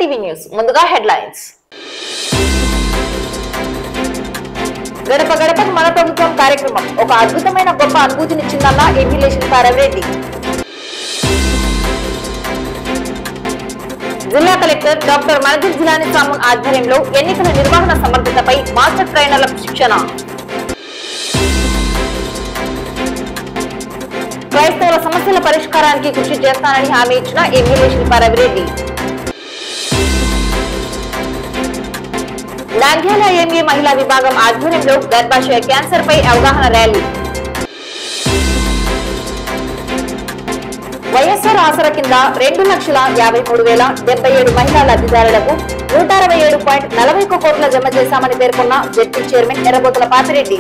TV news ముందుగా headlines. గడప గడపకు మన ప్రభుత్వం కార్యక్రమం ఒక అద్భుతమైన గొప్ప అనుభూతినిచ్చిందన్న ఎమ్మెల్యే శిల్పా రవిరెడ్డి. జిల్లా కలెక్టర్ డాక్టర్ మనజిత్ జిలానీ సామున్ ఆధ్వర్యంలో ఎన్నికల నిర్వహణ సమర్థతపై మాస్టర్ ట్రైనర్లకు శిక్షణ. క్రైస్తవుల సమస్యల పరిష్కారానికి కృషి చేస్తానని హామీ ఇచ్చిన ఎమ్మెల్యే శిల్పా రవిరెడ్డి. నంద్యాల ఎంఏ మహిళా విభాగం ఆధ్వర్యంలో గర్భాశయ క్యాన్సర్ పై అవగాహన ర్యాలీ. వైఎస్ఆర్ ఆసరా కింద 2,53,077 మహిళా లబ్ధిదారులకు 167.41 కోట్ల జమ చేశామని పేర్కొన్న జెడ్పీ చైర్మన్ ఎర్రబోతుల పాపిరెడ్డి.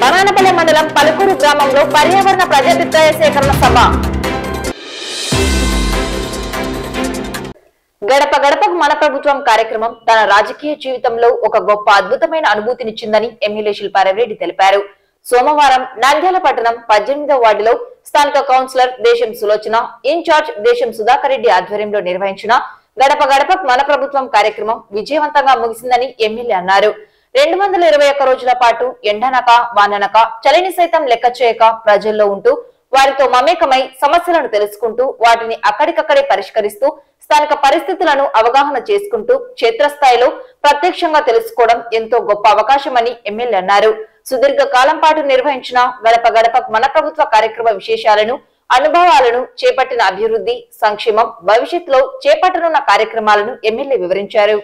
బనానపల్లె మండలం పలుకూరు గ్రామంలో పర్యావరణ ప్రజాభిప్రాయ సేకరణ సభ. గడప గడపకు మన ప్రభుత్వం కార్యక్రమం తన రాజకీయ జీవితంలో ఒక గొప్ప అద్భుతమైన అనుభూతినిచ్చిందని ఎమ్మెల్యే శిల్పా రవిరెడ్డి తెలిపారు. సోమవారం నంద్యాల పట్టణం 18వ వార్డులో స్థానిక కౌన్సిలర్ దేశం సులోచన, ఇన్ఛార్జ్ దేశం సుధాకర్ రెడ్డి ఆధ్వర్యంలో నిర్వహించిన గడప గడపకు మన ప్రభుత్వం కార్యక్రమం విజయవంతంగా ముగిసిందని ఎమ్మెల్యే అన్నారు. 221 రోజుల పాటు ఎండనక వాననక చలిని సైతం లెక్క చేయక ప్రజల్లో ఉంటూ వారితో మమేకమై సమస్యలను తెలుసుకుంటూ వాటిని అక్కడికక్కడే పరిష్కరిస్తూ స్థానిక పరిస్థితులను అవగాహన చేసుకుంటూ క్షేత్రస్థాయిలో ప్రత్యక్షంగా తెలుసుకోవడం ఎంతో గొప్ప అవకాశమని ఎమ్మెల్యే అన్నారు. సుదీర్ఘ కాలం పాటు నిర్వహించిన గడప గడపకు మన ప్రభుత్వ కార్యక్రమ విశేషాలను, అనుభవాలను, చేపట్టిన అభివృద్ధి, సంక్షేమం, భవిష్యత్తులో చేపట్టనున్న కార్యక్రమాలను ఎమ్మెల్యే వివరించారు.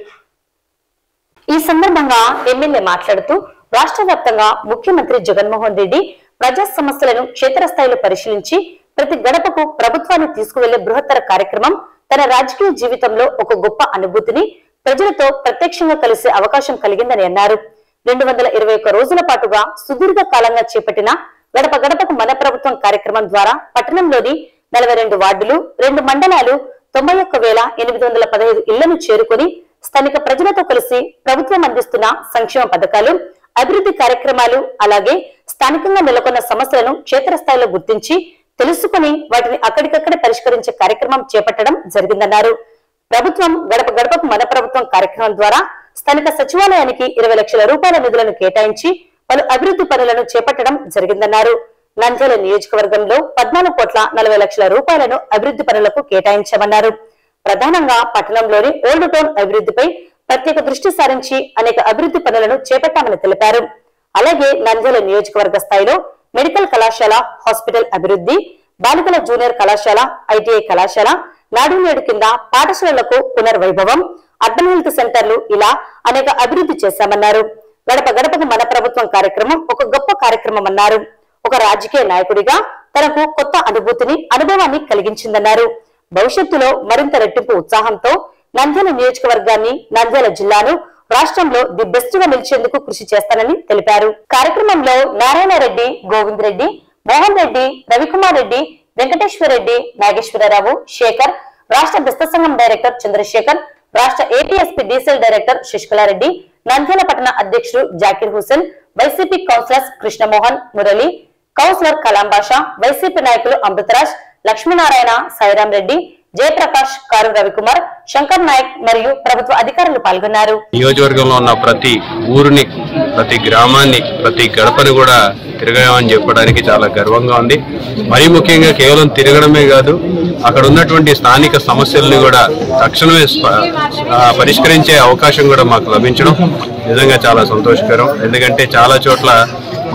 ఈ సందర్భంగా ఎమ్మెల్యే మాట్లాడుతూ రాష్ట్ర వ్యాప్తంగా ముఖ్యమంత్రి జగన్మోహన్ రెడ్డి ప్రజా సమస్యలను క్షేత్రస్థాయిలో పరిశీలించి ప్రతి గడపకు ప్రభుత్వాన్ని తీసుకువెళ్లే బృహత్తర కార్యక్రమం తన రాజకీయ జీవితంలో ఒక గొప్ప అనుభూతిని ప్రజలతో ప్రత్యక్షంగా కలిసే అవకాశం కలిగిందని అన్నారు. 221 రోజుల పాటుగా సుదీర్ఘ కాలంగా చేపట్టిన గడప గడపకు మన ప్రభుత్వం కార్యక్రమం ద్వారా పట్టణంలోని 42 వార్డులు, 2 మండలాలు, 91,815 ఇళ్లను చేరుకొని స్థానిక ప్రజలతో కలిసి ప్రభుత్వం అందిస్తున్న సంక్షేమ పథకాలు, అభివృద్ధి కార్యక్రమాలు, అలాగే స్థానికంగా నెలకొన్న సమస్యలను క్షేత్రస్థాయిలో గుర్తించి తెలుసుకుని వాటిని అక్కడికక్కడే పరిష్కరించే కార్యక్రమం చేపట్టడం జరిగిందన్నారు. ప్రభుత్వం గడప గడపకు మన ప్రభుత్వం కార్యక్రమం ద్వారా స్థానిక సచివాలయానికి 20 లక్షల రూపాయల నిధులను కేటాయించి పలు అభివృద్ధి పనులను చేపట్టడం జరిగిందన్నారు. నంద్యాల నియోజకవర్గంలో 14,40,00,000 రూపాయలను అభివృద్ధి పనులకు కేటాయించామన్నారు. ప్రధానంగా పట్టణంలోని ఓల్డ్ టౌన్ అభివృద్ధిపై ప్రత్యేక దృష్టి సారించి అనేక అభివృద్ధి పనులను చేపట్టామని తెలిపారు. అలాగే నంద్యాల నియోజకవర్గ స్థాయిలో మెడికల్ కళాశాల, హాస్పిటల్ అభివృద్ధి, బాలికల జూనియర్ కళాశాల, ఐటీఐ కళాశాల, నాడు నేడు కింద పాఠశాలలకు పునర్వైభవం, అర్బన్ హెల్త్ సెంటర్లు, ఇలా అనేక అభివృద్ధి చేశామన్నారు. గడప గడపకు మన ప్రభుత్వం కార్యక్రమం ఒక గొప్ప కార్యక్రమం అన్నారు. ఒక రాజకీయ నాయకుడిగా తనకు కొత్త అనుభవాన్ని కలిగించిందన్నారు. భవిష్యత్తులో మరింత రెట్టింపు ఉత్సాహంతో నంద్యాల నియోజకవర్గాన్ని, నంద్యాల జిల్లాను రాష్ట్రంలో ది బెస్ట్ గా నిలిచేందుకు కృషి చేస్తానని తెలిపారు. కార్యక్రమంలో నారాయణ రెడ్డి, గోవింద్ రెడ్డి, మోహన్ రెడ్డి, రవికుమార్ రెడ్డి, వెంకటేశ్వర రెడ్డి, నాగేశ్వరరావు, శేఖర్, రాష్ట్ర బెస్త సంఘం డైరెక్టర్ చంద్రశేఖర్, రాష్ట్ర ఏపీఎస్పీ డీసెల్ డైరెక్టర్ శశికళారెడ్డి, నంద్యాల పట్టణ అధ్యక్షుడు Zakir Hussain, YCP councillors Krishna Mohan, Murali, councillor Kalam Basha, YCP నాయకులు అమృతరాజ్, లక్ష్మీనారాయణ, సాయిరాం రెడ్డి, జయప్రకాష్, కారు రవికుమార్, శంకర్ నాయక్ మరియు ప్రభుత్వ అధికారులు పాల్గొన్నారు. నియోజకవర్గంలో ఉన్న ప్రతి ఊరిని, ప్రతి గ్రామాన్ని, ప్రతి గడపని కూడా తిరగామని చెప్పడానికి చాలా గర్వంగా ఉంది. మరీ ముఖ్యంగా కేవలం తిరగడమే కాదు, అక్కడ ఉన్నటువంటి స్థానిక సమస్యల్ని కూడా తక్షణమే పరిష్కరించే అవకాశం కూడా మాకు లభించడం నిజంగా చాలా సంతోషకరం. ఎందుకంటే చాలా చోట్ల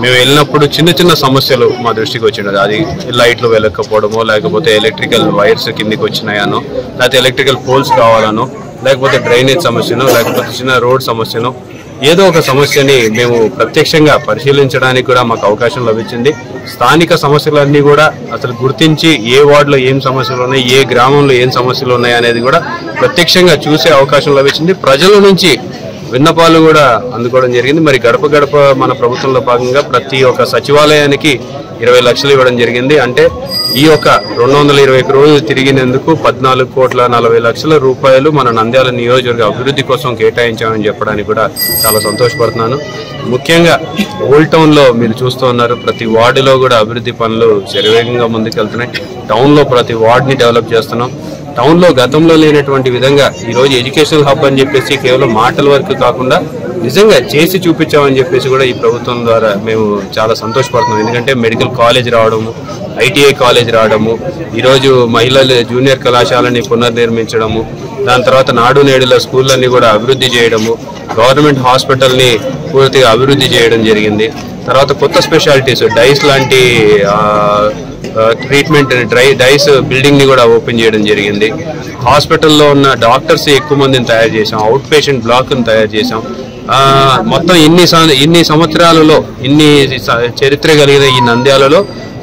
మేము వెళ్ళినప్పుడు చిన్న చిన్న సమస్యలు మా దృష్టికి వచ్చినది. అది లైట్లు వెలక్కపోవడమో, లేకపోతే ఎలక్ట్రికల్ వైర్స్ కిందికి వచ్చినాయనో, లేకపోతే ఎలక్ట్రికల్ పోల్స్ కావాలనో, లేకపోతే డ్రైనేజ్ సమస్యనో, లేకపోతే చిన్న రోడ్ సమస్యనో, ఏదో ఒక సమస్యని మేము ప్రత్యక్షంగా పరిశీలించడానికి కూడా మాకు అవకాశం లభించింది. స్థానిక సమస్యలన్నీ కూడా అసలు గుర్తించి ఏ వార్డులో ఏం సమస్యలు ఉన్నాయి, ఏ గ్రామంలో ఏం సమస్యలు ఉన్నాయి అనేది కూడా ప్రత్యక్షంగా చూసే అవకాశం లభించింది. ప్రజల నుంచి విన్నపాలు కూడా అందుకోవడం జరిగింది. మరి గడప గడప మన ప్రభుత్వంలో భాగంగా ప్రతి ఒక్క సచివాలయానికి 20 లక్షలు ఇవ్వడం జరిగింది. అంటే ఈ యొక్క 221 రోజులు తిరిగినందుకు 14,40,00,000 రూపాయలు మన నంద్యాల నియోజకవర్గ అభివృద్ధి కోసం కేటాయించామని చెప్పడానికి కూడా చాలా సంతోషపడుతున్నాను. ముఖ్యంగా ఓల్డ్ టౌన్ లో మీరు చూస్తూ ఉన్నారు, ప్రతి వార్డులో కూడా అభివృద్ధి పనులు శరవేగంగా ముందుకెళ్తున్నాయి. టౌన్ లో ప్రతి వార్డుని డెవలప్ చేస్తున్నాం. టౌన్ లో గతంలో లేనటువంటి విధంగా ఈ రోజు ఎడ్యుకేషనల్ హబ్ అని చెప్పేసి కేవలం మాటల వరకు కాకుండా నిజంగా చేసి చూపించామని చెప్పేసి కూడా ఈ ప్రభుత్వం ద్వారా మేము చాలా సంతోషపడుతున్నాం. ఎందుకంటే మెడికల్ కాలేజ్ రావడము, ITI కాలేజ్ రావడము, ఈరోజు మహిళల జూనియర్ కళాశాలని పునర్నిర్మించడము, దాని తర్వాత నాడు నేడుల స్కూళ్ళన్నీ కూడా అభివృద్ధి చేయడము, గవర్నమెంట్ హాస్పిటల్ని పూర్తిగా అభివృద్ధి చేయడం జరిగింది. తర్వాత కొత్త స్పెషాలిటీస్ డైస్ లాంటి ట్రీట్మెంట్ డైస్ బిల్డింగ్ ని కూడా ఓపెన్ చేయడం జరిగింది. హాస్పిటల్లో ఉన్న డాక్టర్స్ ఎక్కువ మందిని తయారు చేసాం, అవుట్ పేషెంట్ బ్లాక్ ని తయారు చేసాం. మొత్తం ఇన్ని సంవత్సరాలలో ఇన్ని చరిత్ర కలిగిన ఈ నంద్యాలలో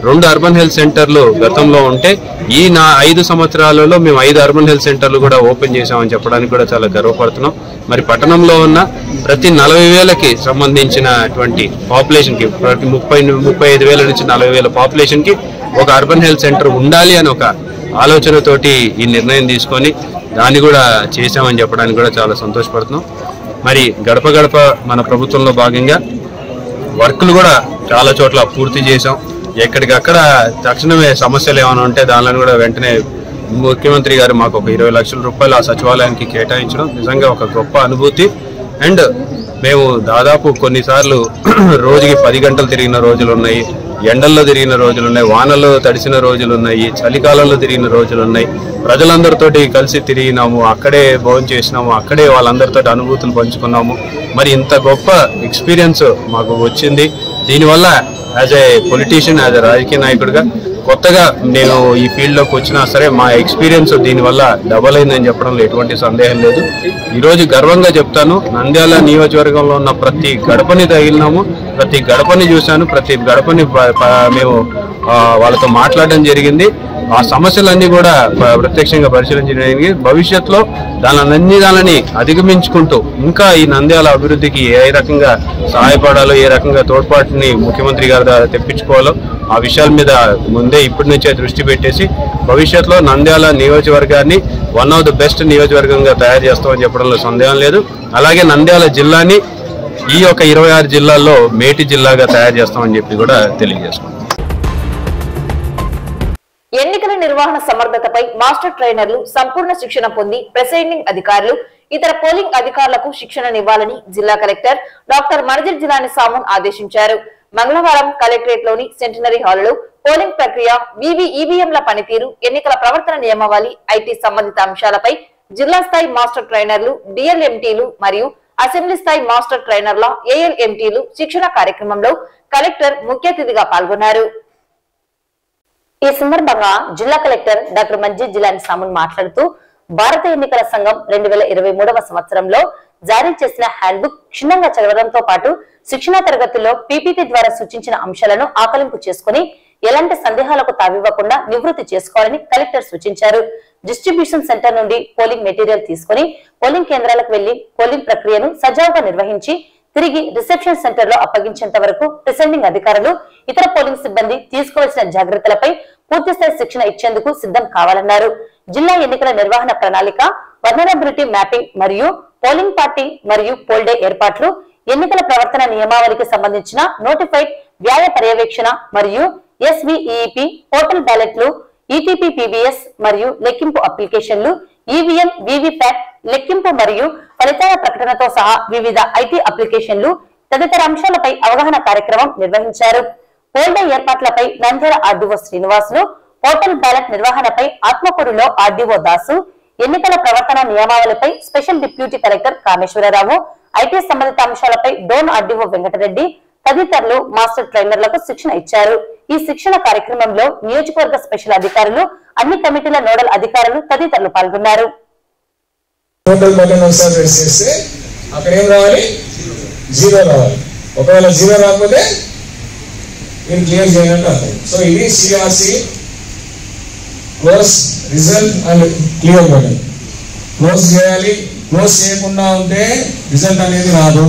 2 అర్బన్ హెల్త్ సెంటర్లు గతంలో ఉంటే ఈ 5 సంవత్సరాలలో మేము 5 అర్బన్ హెల్త్ సెంటర్లు కూడా ఓపెన్ చేసామని చెప్పడానికి కూడా చాలా గర్వపడుతున్నాం. మరి పట్టణంలో ఉన్న ప్రతి 40,000కి సంబంధించినటువంటి పాపులేషన్కి, ప్రతి 35,000 నుంచి 40,000 పాపులేషన్కి ఒక అర్బన్ హెల్త్ సెంటర్ ఉండాలి అని ఒక ఆలోచనతోటి ఈ నిర్ణయం తీసుకొని దాన్ని కూడా చేశామని చెప్పడానికి కూడా చాలా సంతోషపడుతున్నాం. మరి గడప గడప మన ప్రభుత్వంలో భాగంగా వర్కులు కూడా చాలా చోట్ల పూర్తి చేశాం. ఎక్కడికక్కడ తక్షణమే సమస్యలు ఏమైనా ఉంటే దానిలో కూడా వెంటనే ముఖ్యమంత్రి గారు మాకు ఒక 20 లక్షల రూపాయలు ఆ సచివాలయానికి కేటాయించడం నిజంగా ఒక గొప్ప అనుభూతి. అండ్ మేము దాదాపు కొన్నిసార్లు రోజుకి 10 గంటలు తిరిగిన రోజులు ఉన్నాయి, ఎండల్లో తిరిగిన రోజులు ఉన్నాయి, వానల్లో తడిసిన రోజులు ఉన్నాయి, చలికాలంలో తిరిగిన రోజులు ఉన్నాయి. ప్రజలందరితోటి కలిసి తిరిగినాము, అక్కడే భోజనం చేసినాము, అక్కడే వాళ్ళందరితో అనుభూతులు పంచుకున్నాము. మరి ఇంత గొప్ప ఎక్స్పీరియన్స్ మాకు వచ్చింది. దీనివల్ల as a politician, as a రాజకీయ నాయకుడిగా కొత్తగా నేను ఈ ఫీల్డ్లోకి వచ్చినా సరే మా ఎక్స్పీరియన్స్ దీనివల్ల డబల్ అయిందని చెప్పడంలో ఎటువంటి సందేహం లేదు. ఈరోజు గర్వంగా చెప్తాను, నంద్యాల నియోజకవర్గంలో ఉన్న ప్రతి గడపని తగిలినాము, ప్రతి గడపని చూశాను, ప్రతి గడపని మేము వాళ్ళతో మాట్లాడడం జరిగింది. ఆ సమస్యలన్నీ కూడా ప్రత్యక్షంగా పరిశీలించడానికి భవిష్యత్తులో దానిని అధిగమించుకుంటూ ఇంకా ఈ నంద్యాల అభివృద్ధికి ఏ రకంగా సహాయపడాలో, ఏ రకంగా తోడ్పాటుని ముఖ్యమంత్రి గారి ద్వారా తెప్పించుకోవాలో ఆ విషయాల మీద ముందే ఇప్పటి నుంచే దృష్టి పెట్టేసి భవిష్యత్తులో నంద్యాల నియోజకవర్గాన్ని వన్ ఆఫ్ ది బెస్ట్ నియోజకవర్గంగా తయారు చేస్తామని చెప్పడంలో సందేహం లేదు. అలాగే నంద్యాల జిల్లాని ఈ యొక్క 26 జిల్లాల్లో మేటి జిల్లాగా తయారు చేస్తామని చెప్పి కూడా తెలియజేస్తున్నాం. ఎన్నికల నిర్వహణ సమర్థతపై మాస్టర్ ట్రైనర్లు సంపూర్ణ శిక్షణ పొంది ప్రిసైడింగ్ అధికారులు, ఇతర పోలింగ్ అధికారులకు శిక్షణనివ్వాలని జిల్లా కలెక్టర్ డాక్టర్ మణిజిల్ జిలాని సామున్ ఆదేశించారు. మంగళవారం కలెక్టరేట్ లోని సెంటినరీ హాల్లో పోలింగ్ ప్రక్రియ, ఈవీఎంల పనితీరు, ఎన్నికల ప్రవర్తన నియమావళి, ఐటీ సంబంధిత అంశాలపై జిల్లా స్థాయి మాస్టర్ ట్రైనర్లు, డిఎల్ఎంటీలు మరియు అసెంబ్లీ స్థాయి మాస్టర్ ట్రైనర్ల ఏఎల్ఎంటీలు శిక్షణ కార్యక్రమంలో కలెక్టర్ ముఖ్య అతిథిగా పాల్గొన్నారు. ఈ సందర్భంగా జిల్లా కలెక్టర్ డాక్టర్ మణిజిల్ జిలాని సామున్ మాట్లాడుతూ భారత ఎన్నికల సంఘం 2023వ సంవత్సరంలో జారీ చేసిన హ్యాండ్బుక్ క్షుణ్ణంగా చదవడంతో పాటు శిక్షణా తరగతుల్లో పీపీటీ ద్వారా సూచించిన అంశాలను ఆకలింపు చేసుకుని ఎలాంటి సందేహాలకు తావివ్వకుండా నివృత్తి చేసుకోవాలని కలెక్టర్ సూచించారు. డిస్ట్రిబ్యూషన్ సెంటర్ నుండి పోలింగ్ మెటీరియల్ తీసుకుని పోలింగ్ కేంద్రాలకు వెళ్లి పోలింగ్ ప్రక్రియను సజావుగా నిర్వహించి తిరిగి రిసెప్షన్ సెంటర్ లో అప్పగించేంత వరకు ప్రిసైడింగ్ అధికారులు, ఇతర పోలింగ్ సిబ్బంది తీసుకోవాల్సిన జాగ్రత్తలపై పూర్తిస్థాయి శిక్షణ ఇచ్చేందుకు సిద్ధం కావాలన్నారు. జిల్లా ఎన్నికల నిర్వహణ ప్రణాళిక, వల్నరబిలిటీ మ్యాపింగ్ మరియు పోలింగ్ పార్టీ మరియు పోల్ డే ఏర్పాట్లు, ఎన్నికల ప్రవర్తన నియమావళికి సంబంధించిన నోటిఫైడ్ వ్యయ పర్యవేక్షణ మరియు SVEP పోర్టల్ బ్యాలెట్లు, ఈటీపీ PBS మరియు లెక్కింపు అప్లికేషన్లు, ఈవీఎం VVPAT లెక్కింపు మరియు ఫలితాల ప్రకటనతో సహా వివిధ ఐటీ అప్లికేషన్లు తదితర అంశాలపై అవగాహన కార్యక్రమం నిర్వహించారు. పోల్ డే ఏర్పాట్లపై Nandyal RDO Srinivasulu, portal ballot నిర్వహణపై ఆత్మకూరులో ఆర్డీఓ దాసు, ఎన్నికల ప్రవర్తన నియమావళిపై special deputy collector Kameswara Rao, IT సంబంధిత అంశాలపై డోన్ ఆర్డీఓ వెంకటరెడ్డి తదితరులు మాస్టర్ ట్రైనర్లకు శిక్షణ ఇచ్చారు. ఈ శిక్షణ కార్యక్రమంలో నియోజకవర్గ స్పెషల్ అధికారులు, అన్ని కమిటీల నోడల్ అధికారులు తదితరులు పాల్గొన్నారు. అక్కడ ఏం రావాలి? 0 రావాలి. ఒకవేళ 0 రాకపోతే మీరు క్లియర్ చేయనట్టు అర్థం. సో ఇది CRC close result and clear button. Close చేయాలి. క్లోజ్ చేయకుండా ఉంటే రిజల్ట్ అనేది రాదు.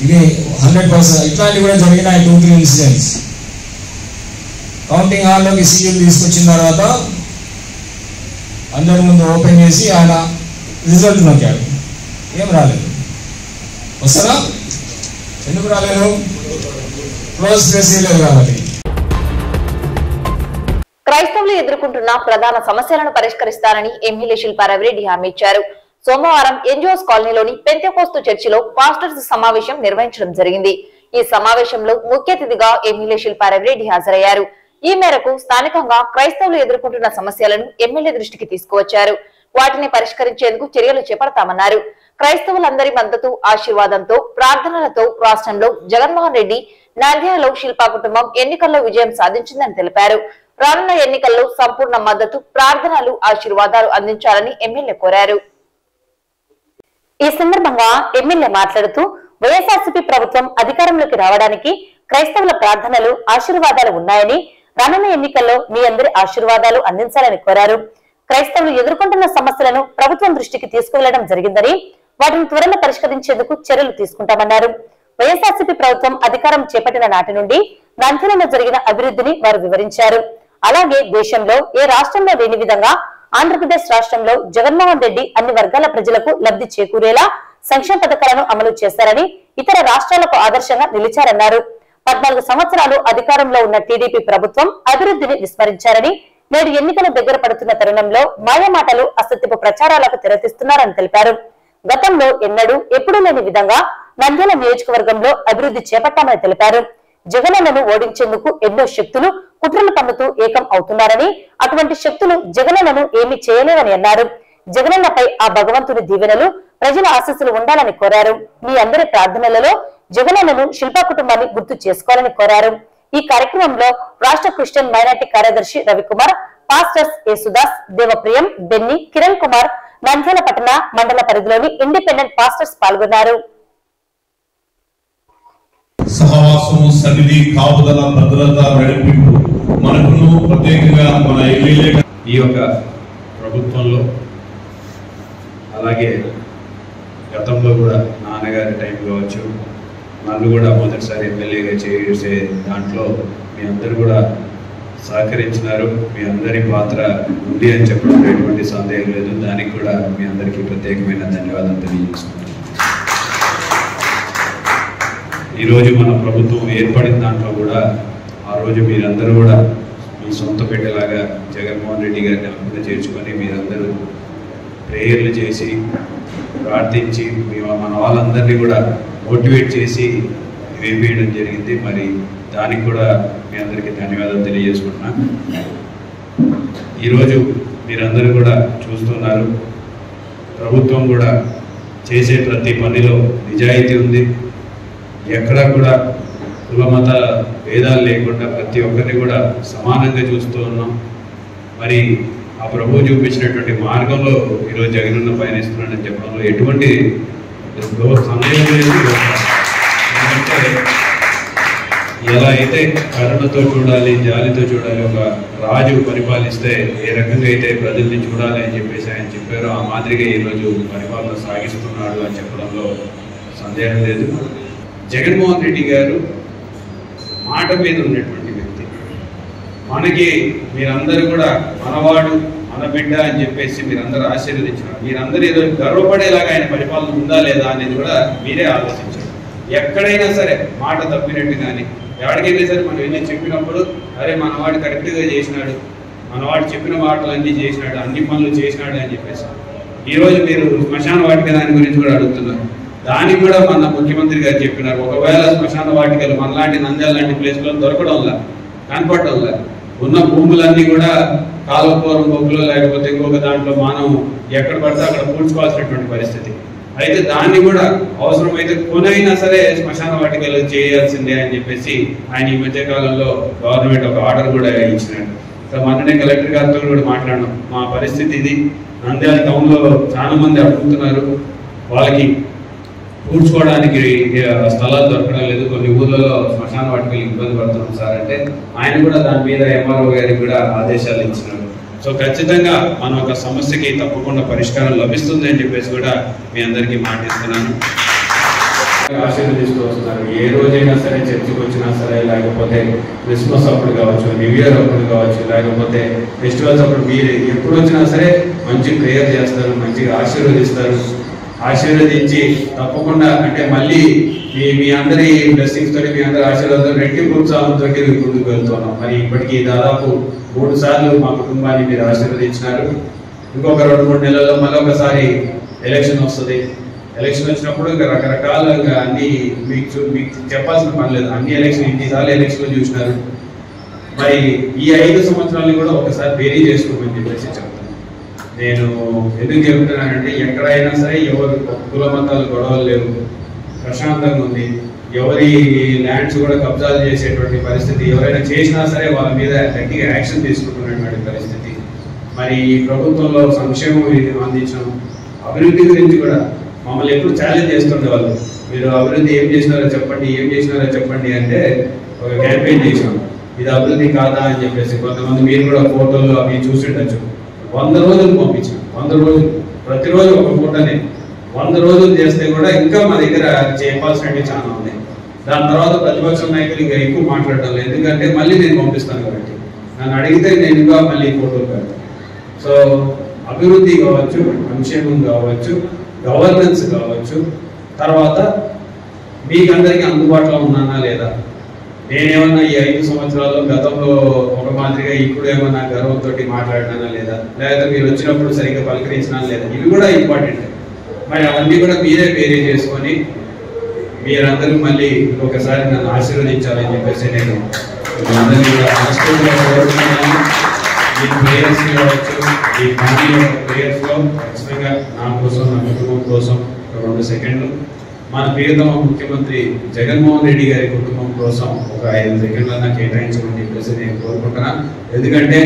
ఇది 100%. ఇట్లాంటివి కూడా జరిగిన 2-3 ఇన్సిడెంట్స్. కౌంటింగ్ హాల్లోకి సీఎల్ తీసుకొచ్చిన తర్వాత అందరి ముందు ఓపెన్ చేసి ఆయన రిజల్ట్ నొక్కాడు. ఏం రాలేదు. వస్తారా? ఎందుకు రాలేదు? క్లోజ్ ప్లేస్ లేదు కాబట్టి. క్రైస్తవులు ఎదుర్కొంటున్న ప్రధాన సమస్యలను పరిష్కరిస్తారని ఎమ్మెల్యే శిల్పారెడ్డి హామీ ఇచ్చారు. సోమవారం ఎన్జిఓస్ కాలనీలోని పెంతెకోస్తు చర్చిలో పాస్టర్స్ సమావేశం నిర్వహించడం జరిగింది. ఈ సమావేశంలో ముఖ్య అతిథిగా ఎమ్మెల్యే శిల్పారెడ్డి హాజరయ్యారు. ఈ మేరకు స్థానికంగా క్రైస్తవులు ఎదుర్కొంటున్న సమస్యలను ఎమ్మెల్యే దృష్టికి తీసుకువచ్చారు. వాటిని పరిష్కరించేందుకు చర్యలు చేపడతామన్నారు. క్రైస్తవులందరి మద్దతు, ఆశీర్వాదంతో, ప్రార్థనలతో రాష్ట్రంలో జగన్మోహన్ రెడ్డి, నంద్యాలలో శిల్పా కుటుంబం ఎన్నికల్లో విజయం సాధించిందని తెలిపారు. రానున్న ఎన్నికల్లో సంపూర్ణ మద్దతు, ప్రార్థనలు, ఆశీర్వాదాలు అందించాలని ఎమ్మెల్యే కోరారు. ఈ సందర్భంగా ఎమ్మెల్యే మాట్లాడుతూ వైఎస్ఆర్సీపీ ప్రభుత్వం అధికారంలోకి రావడానికి క్రైస్తవుల ప్రార్థనలు, ఆశీర్వాదాలు ఉన్నాయని, రానున్న ఎన్నికల్లో మీ అందరి ఆశీర్వాదాలు అందించాలని కోరారు. క్రైస్తవులు ఎదుర్కొంటున్న సమస్యలను ప్రభుత్వం దృష్టికి తీసుకువెళ్లడం జరిగిందని, వాటిని త్వరలో పరిష్కరించేందుకు చర్యలు తీసుకుంటామన్నారు. వైఎస్ఆర్సీపీ ప్రభుత్వం అధికారం చేపట్టిన నాటి నుండి నంద్యాలలో జరిగిన అభివృద్ధిని వారు వివరించారు. అలాగే దేశంలో ఏ రాష్ట్రంలో లేని విధంగా ఆంధ్రప్రదేశ్ రాష్ట్రంలో జగన్మోహన్ రెడ్డి అన్ని వర్గాల ప్రజలకు లబ్ధి చేకూరేలా సంక్షేమ పథకాలను అమలు చేశారని, ఇతర రాష్ట్రాలకు ఆదర్శంగా నిలిచారన్నారు. 14 సంవత్సరాలు అధికారంలో ఉన్న టీడీపీ ప్రభుత్వం అభివృద్ధిని విస్మరించారని, నేడు ఎన్నికలు దగ్గర పడుతున్న తరుణంలో మాయమాటలు, అసత్యపు ప్రచారాలకు తెరతీస్తున్నారని తెలిపారు. గతంలో ఎన్నడూ ఎప్పుడూ లేని విధంగా నంద్యాల నియోజకవర్గంలో అభివృద్ధి చేపట్టామని తెలిపారు. జగనన్నను ఓడించేందుకు ఎన్నో శక్తులు కుట్రలు పన్నుతూ ఏకం అవుతున్నారని, అటువంటి శక్తులు జగనన్నను ఏమీ చేయలేవని అన్నారు. జగనన్నపై ఆ భగవంతుని దీవెనలు, ప్రజల ఆశీస్సులు ఉండాలని కోరారు. మీ అందరి ప్రార్థనలలో జగనన్నను, శిల్పా కుటుంబాన్ని గుర్తు చేసుకోవాలని కోరారు. ఈ కార్యక్రమంలో రాష్ట్ర క్రిస్టియన్ మైనార్టీ కార్యదర్శి రవికుమార్, పాస్టర్స్ యేసుదాస్, దేవప్రియం, బెన్ని, కిరణ్ కుమార్, నంద్యాల పట్టణ మండల పరిధిలోని ఇండిపెండెంట్ పాస్టర్స్ పాల్గొన్నారు. సహవాసము, సన్నిధి, కాపుదల, భద్రత, నడిపింపు మనకును ప్రత్యేకంగా మన ఎమ్మెల్యే ఈ యొక్క ప్రభుత్వంలో, అలాగే గతంలో కూడా నాన్నగారి టైం కావచ్చు, నన్ను కూడా మొదటిసారి ఎమ్మెల్యేగా చేసే దాంట్లో మీ అందరూ కూడా సహకరించినారు. మీ అందరి పాత్ర ఉంది అని చెప్పడం ఎటువంటి సందేహం లేదు. దానికి కూడా మీ అందరికీ ప్రత్యేకమైన ధన్యవాదాలు తెలియజేస్తున్నాను. ఈరోజు మన ప్రభుత్వం ఏర్పడిన దాంట్లో కూడా ఆ రోజు మీరందరూ కూడా మీ సొంత బిడ్డలాగా జగన్మోహన్ రెడ్డి గారిని అప్పుగా చేర్చుకొని మీరందరూ ప్రేయర్లు చేసి ప్రార్థించి మన వాళ్ళందరినీ కూడా మోటివేట్ చేసి వేపేయడం జరిగింది. మరి దానికి కూడా మీ అందరికీ ధన్యవాదాలు తెలియజేసుకుంటున్నా. ఈరోజు మీరందరూ కూడా చూస్తున్నారు, ప్రభుత్వం కూడా చేసే ప్రతి పనిలో నిజాయితీ ఉంది. ఎక్కడా కూడా కులమత భేదాలు లేకుండా ప్రతి ఒక్కరిని కూడా సమానంగా చూస్తూ ఉన్నాం. మరి ఆ ప్రభువు చూపించినటువంటి మార్గంలో ఈరోజు జగనన్న పయనిస్తున్నాడని చెప్పడంలో ఎటువంటి సందేహం లేదు. ఎందుకంటే ఎలా అయితే కరుణతో చూడాలి, జాలితో చూడాలి, ఒక రాజు పరిపాలిస్తే ఏ రకంగా అయితే ప్రజల్ని చూడాలి అని చెప్పేసి ఆయన చెప్పారో ఆ మాదిరిగా ఈరోజు పరిపాలన సాగిస్తున్నాడు అని చెప్పడంలో సందేహం లేదు. జగన్మోహన్ రెడ్డి గారు మాట మీద ఉన్నటువంటి వ్యక్తి. మనకి మీరందరూ కూడా మనవాడు, మన బిడ్డ అని చెప్పేసి మీరందరూ ఆశీర్వదించారు. మీరందరూ ఈరోజు గర్వపడేలాగా ఆయన పరిపాలన ఉందా లేదా అనేది కూడా మీరే ఆలోచించారు. ఎక్కడైనా సరే మాట తప్పినట్టు కానీ ఎక్కడికైనా సరే మనం ఎన్ని చెప్పినప్పుడు అరే మనవాడు కరెక్ట్గా చేసినాడు, మనవాడు చెప్పిన మాటలన్నీ చేసినాడు, అన్ని పనులు చేసినాడు అని చెప్పేసి ఈరోజు మీరు శ్మశాన వాటిక దాని గురించి కూడా అడుగుతున్నారు. దానికి కూడా మన ముఖ్యమంత్రి గారు చెప్పినారు, ఒకవేళ శ్మశాన వాటికలు మనలాంటి నంద్యాల లాంటి ప్లేస్లో దొరకడంలా, కనపడటంలా, ఉన్న భూములన్నీ కూడా కాలువపూరం బొగ్గులో లేకపోతే ఇంకొక దాంట్లో మనం ఎక్కడ పడితే అక్కడ పూడ్చుకోవాల్సినటువంటి పరిస్థితి. అయితే దాన్ని కూడా అవసరమైతే కొనైనా సరే శ్మశాన వాటికలు చేయాల్సిందే అని చెప్పేసి ఆయన ఈ మధ్య కాలంలో గవర్నమెంట్ ఒక ఆర్డర్ కూడా ఇచ్చినాడు. సో మొన్ననే కలెక్టర్ గారితో కూడా మాట్లాడినాం, మా పరిస్థితి ఇది, నంద్యాల టౌన్లో చాలా మంది అడుగుతున్నారు, వాళ్ళకి పూడ్చుకోవడానికి స్థలాలు దొరకడం లేదు, కొన్ని ఊర్లలో శ్మశాన వాటికలు ఇబ్బంది పడుతున్నాం సార్ అంటే ఆయన కూడా దాని మీద ఎంఆర్ఓ గారికి కూడా ఆదేశాలు ఇచ్చినారు. సో ఖచ్చితంగా మన ఒక సమస్యకి తప్పకుండా పరిష్కారం లభిస్తుంది అని చెప్పేసి కూడా మీ అందరికీ మాటిస్తున్నాను. ఆశీర్వదిస్తూ వస్తున్నారు. ఏ రోజైనా సరే చర్చికి వచ్చినా సరే, లేకపోతే క్రిస్మస్ అప్పుడు కావచ్చు, న్యూ ఇయర్ అప్పుడు కావచ్చు, లేకపోతే ఫెస్టివల్స్ అప్పుడు మీరు ఎప్పుడు వచ్చినా సరే మంచి ప్రేయర్ చేస్తారు, మంచిగా ఆశీర్వదిస్తారు. ఆశీర్వదించి తప్పకుండా అంటే మళ్ళీ మీ అందరి బ్లెస్సింగ్స్ తోటి, మీ అందరి ఆశీర్వాదాలు రెట్టింపు ఉత్సాహంతో ముందుకు వెళ్తున్నాం. మరి ఇప్పటికీ దాదాపు 3 సార్లు మా కుటుంబాన్ని మీరు ఆశీర్వదించినారు. ఇంకొక 2-3 నెలల్లో మళ్ళీ ఒకసారి ఎలక్షన్ వస్తుంది. ఎలక్షన్ వచ్చినప్పుడు ఇంకా రకరకాలుగా అన్ని మీకు చెప్పాల్సిన పని లేదు. అన్ని ఎలక్షన్ ఇన్నిసార్లు ఎలక్షన్లు చూసినారు. మరి ఈ 5 సంవత్సరాలు కూడా ఒకసారి బేరీ చేసుకోమని చెప్పేసి చెప్తాను. నేను ఎందుకు చెబుతున్నానంటే ఎక్కడైనా సరే ఎవరు కుల మతాలు గొడవలు లేవు, ప్రశాంతంగా ఉంది. ఎవరి ల్యాండ్స్ కూడా కబ్జాలు చేసేటువంటి పరిస్థితి, ఎవరైనా చేసినా సరే వాళ్ళ మీద గట్టిగా యాక్షన్ తీసుకుంటున్నటువంటి పరిస్థితి. మరి ఈ ప్రభుత్వంలో సంక్షేమం అందించడం, అభివృద్ధి గురించి కూడా మమ్మల్ని ఎప్పుడు ఛాలెంజ్ చేస్తుండే వాళ్ళు. మీరు అభివృద్ధి ఏం చేసినారో చెప్పండి అంటే ఒక క్యాంపెయిన్ చేసాం. ఇది అభివృద్ధి కాదా అని చెప్పేసి కొంతమంది మీరు కూడా ఫోటోలు అవి చూసిండొచ్చు. 100 రోజులు పంపించాం. 100 రోజులు ప్రతిరోజు ఒక ఫోటోనే 100 రోజులు చేస్తే కూడా ఇంకా మా దగ్గర చెప్పాల్సినవి చాలా ఉన్నాయి. దాని తర్వాత ప్రతిపక్ష నాయకులు ఇంకా ఎక్కువ మాట్లాడటం లేదు, ఎందుకంటే మళ్ళీ నేను పంపిస్తాను కాబట్టి. నన్ను అడిగితే నేను ఇంకా మళ్ళీ ఫోటోలు పెడతాను. సో అభివృద్ధి కావచ్చు, సంక్షేమం కావచ్చు, గవర్నెన్స్ కావచ్చు, తర్వాత మీకందరికీ అందుబాటులో ఉన్నానా లేదా, నేనేమన్నా ఈ 5 సంవత్సరాల్లో గతంలో ఒక మాదిరిగా ఇప్పుడు ఏమన్నా గర్వంతో మాట్లాడినా లేదా, లేకపోతే మీరు వచ్చినప్పుడు సరిగ్గా పలకరించినా లేదా, ఇవి కూడా ఇంపార్టెంట్. మరి అవన్నీ కూడా మీరే వేరే చేసుకొని మీరందరూ మళ్ళీ ఒకసారి నన్ను ఆశీర్వదించాలని చెప్పేసి నేను అందరినీ కూడా మనస్ఫూర్తిగా కోరుతున్నాను. ఈ ప్రేయర్స్ కావచ్చు, ఈ ఫ్యామిలీ ప్రేయర్స్లో ఖచ్చితంగా నా కోసం, నా కుటుంబం కోసం 2 సెకండ్లు, మన ప్రియతమ ముఖ్యమంత్రి జగన్మోహన్ రెడ్డి గారి కుటుంబం కోసం ఒక 5 సెకండ్లన్నా కేటాయించమని చెప్పేసి నేను కోరుకుంటున్నాను. ఎందుకంటే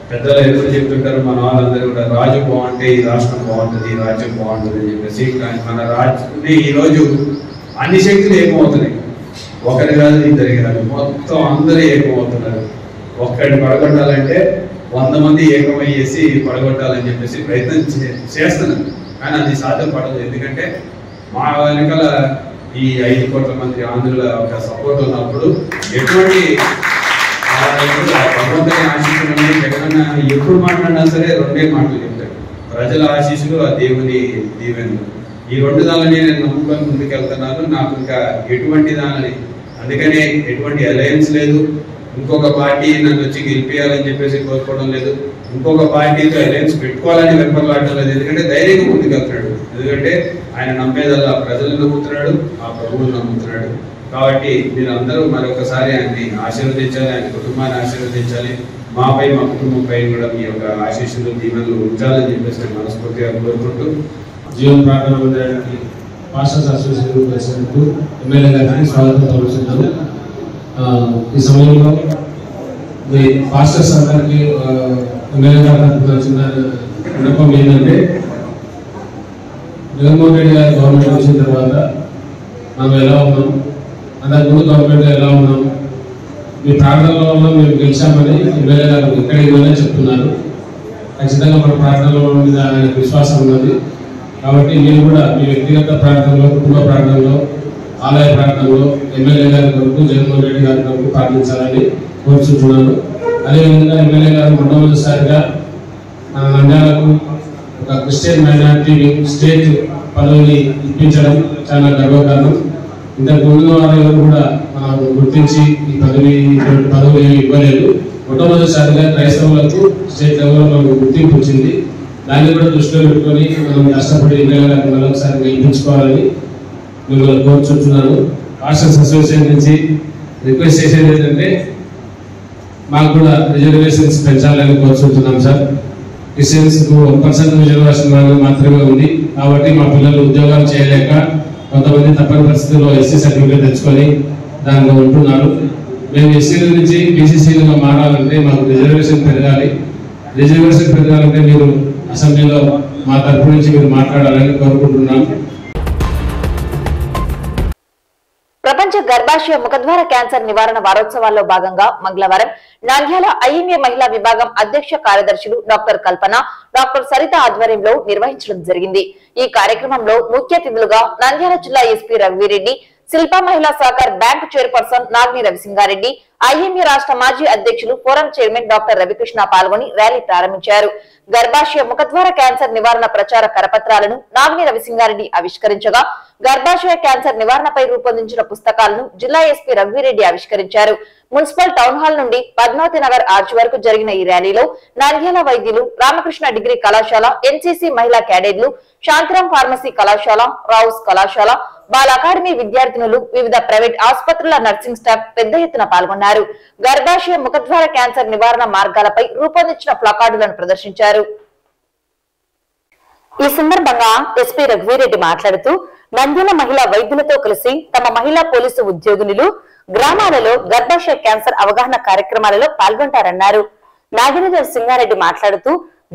పెద్దలు ఎదురు చెప్తుంటారు, మన వాళ్ళందరూ కూడా రాజు బాగుంటే ఈ రాష్ట్రం బాగుంటుంది, ఈ రాజ్యం బాగుంటుంది అని చెప్పేసి. మన రాజ్యాన్ని ఈరోజు అన్ని శక్తులు ఏకమవుతున్నాయి. ఒకరి కాదు, ఇద్దరు కాదు, మొత్తం అందరూ ఏకమవుతున్నారు. ఒక్కడిని పడగొట్టాలంటే 100 మంది ఏకమయ్యేసి పడగొట్టాలని చెప్పేసి ప్రయత్నం చేస్తున్నారు. కానీ అది సాధ్యపడదు. ఎందుకంటే మా వెనకాల ఈ 5 కోట్ల మంది ఆంధ్రుల ఒక సపోర్ట్ ఉన్నప్పుడు ఎటువంటి భగవంతుని ఆశీస్సులు జగనన్న ఎప్పుడు మాట్లాడినా సరే 2 మాటలు చెప్తాడు: ప్రజల ఆశీస్సులు, ఆ దేవుని దీవెనలు. ఈ 2 దానిని నేను నమ్ముకొని ముందుకెళ్తున్నాను. నాకు ఇంకా ఎటువంటి దానిని, అందుకనే ఎటువంటి అలయన్స్ లేదు. ఇంకొక పార్టీ నన్ను వచ్చి గెలిపేయాలని చెప్పేసి కోరుకోవడం లేదు. ఇంకొక పార్టీతో అలయన్స్ పెట్టుకోవాలని వెంపర్లాడడం లేదు. ఎందుకంటే ధైర్యంగా ముందుకెళ్తున్నాడు. ఎందుకంటే ఆయన నమ్మేదల్లా ప్రజలను నమ్ముతున్నాడు, ఆ ప్రభువును నమ్ముతున్నాడు. కాబట్టి మీరందరూ మరొకసారి ఆయన్ని ఆశీర్వదించాలి, ఆయన కుటుంబాన్ని ఆశీర్వదించాలి. మాపై, మా కుటుంబంపై కూడా మీ యొక్క ఆశీస్సులు, దీవెనలు ఉంచాలని చెప్పేసి నేను మనస్ఫూర్తిగా కోరుకుంటూ జీవన ప్రార్థన మందిరానికి పాస్టర్స్ అసోసియేషన్ ప్రెసిడెంట్ ఎమ్మెల్యే గారికి స్వాగతం పలుకుతున్నాను. ఈ సమయంలో మీ పాస్టర్స్ అందరికీ ఎమ్మెల్యే గారికి చిన్న విన్నపం ఏంటంటే, జగన్మోహన్ రెడ్డి గారి గవర్నమెంట్ వచ్చిన తర్వాత మనం ఎలా ఉన్నాం, అంతకుముందు గవర్నమెంట్ ఎలా ఉన్నాం, మీ ప్రార్థనల వల్ల మేము గెలిచామని ఎమ్మెల్యే గారు ఎక్కడికి వెళ్ళి చెప్తున్నారు. ఖచ్చితంగా మన ప్రార్థనల మీద విశ్వాసం ఉన్నది. కాబట్టి మీరు కూడా మీ వ్యక్తిగత ప్రార్థనలో, కుటుంబ ప్రార్థనలో, ఆలయ ప్రార్థనలో ఎమ్మెల్యే గారి కొరకు, జగన్మోహన్ రెడ్డి గారి కొరకు ప్రార్థించాలని కోరుచున్నాను. అదేవిధంగా ఎమ్మెల్యే గారు మొట్టమొదటిసారిగా మన నంద్యాలకు ఒక క్రిస్టియన్ మైనారిటీ స్టేట్ పదవిని ఇప్పించడం చాలా గర్వకారణం. ఇంతకు ముందు వారు ఎవరు కూడా మనం గుర్తించి ఈ పదవులు ఏమి ఇవ్వలేదు. మొట్టమొదటిసారిగా క్రైస్తవులకు స్టేట్ లెవెల్లో మనకు గుర్తింపు వచ్చింది. దాన్ని కూడా దృష్టిలో పెట్టుకొని మనం కష్టపడి ఎమ్మెల్యే గారిని మరొకసారి గెలిపించుకోవాలని మిమ్మల్ని కోరుచున్నాను. పాస్టర్స్ అసోసియేషన్ నుంచి రిక్వెస్ట్ చేసేది ఏంటంటే, మాకు కూడా రిజర్వేషన్స్ పెంచాలని కోరుచున్నాం సార్. క్రిస్టియన్స్కు 1% రిజర్వేషన్ మాత్రమే ఉంది. కాబట్టి మా పిల్లలు ఉద్యోగాలు చేయలేక కొంతమంది తప్పని పరిస్థితుల్లో ఎస్సీ సర్టిఫికేట్ తెచ్చుకొని దానిలో ఉంటున్నారు. మేము ఎస్సీల నుంచి బీసీసీలుగా మారాలంటే మాకు రిజర్వేషన్ పెరగాలి. రిజర్వేషన్ పెరగాలంటే మీరు అసెంబ్లీలో మా తరపు నుంచి మీరు మాట్లాడాలని కోరుకుంటున్నాం. ప్రపంచ గర్భాశయ ముఖద్వార క్యాన్సర్ నివారణ వారోత్సవాల్లో భాగంగా మంగళవారం నంద్యాల ఐఎంఏ మహిళా విభాగం అధ్యక్ష కార్యదర్శులు డాక్టర్ కల్పన, డాక్టర్ సరిత ఆధ్వర్యంలో నిర్వహించడం జరిగింది. ఈ కార్యక్రమంలో ముఖ్య అతిథులుగా నంద్యాల జిల్లా ఎస్పీ రఘువీరెడ్డి, శిల్పా మహిళా Sahakar bank chairperson నాగ్ని Ravi Singareddy, IMA రాష్ట్ర మాజీ అధ్యక్షులు ఫోరం చైర్మన్ డాక్టర్ రవికృష్ణ పాల్గొని ర్యాలీ ప్రారంభించారు. గర్భాశయ ముఖద్వార క్యాన్సర్ నివారణ ప్రచార కరపత్రాలను నాగ్ని రవిసింగారెడ్డి ఆవిష్కరించగా, గర్భాశయ క్యాన్సర్ నివారణపై రూపొందించిన పుస్తకాలను జిల్లా ఎస్పీ రఘువీరెడ్డి ఆవిష్కరించారు. మున్సిపల్ టౌన్ హాల్ నుండి పద్మావతి నగర్ ఆర్చ్ వరకు జరిగిన ఈ ర్యాలీలో నంద్యాల వైద్యులు, రామకృష్ణ డిగ్రీ కళాశాల, ఎన్సీసీ మహిళా క్యాడెట్లు, శాంతిరాం ఫార్మసీ కళాశాల, రావుస్ కళాశాల, బాల అకాడమీ విద్యార్థినులు, వివిధ ప్రైవేట్ ఆసుపత్రుల నర్సింగ్ స్టాఫ్ పెద్ద ఎత్తున పాల్గొన్నారు. గర్భాశయ ముఖద్వార క్యాన్సర్ నివారణ మార్గాలపై రూపొందించిన ప్లకార్డులను ప్రదర్శించారు. ఈ సందర్భంగా ఎస్పీ రఘువీరెడ్డి మాట్లాడుతూ, నంద్యాల మహిళా వైద్యులతో కలిసి తమ మహిళా పోలీసు ఉద్యోగులు గ్రామాలలో గర్భాశయ క్యాన్సర్ అవగాహన కార్యక్రమాలలో పాల్గొంటారన్నారు. నాగినేని సింగారెడ్డి మాట్లాడుతూ,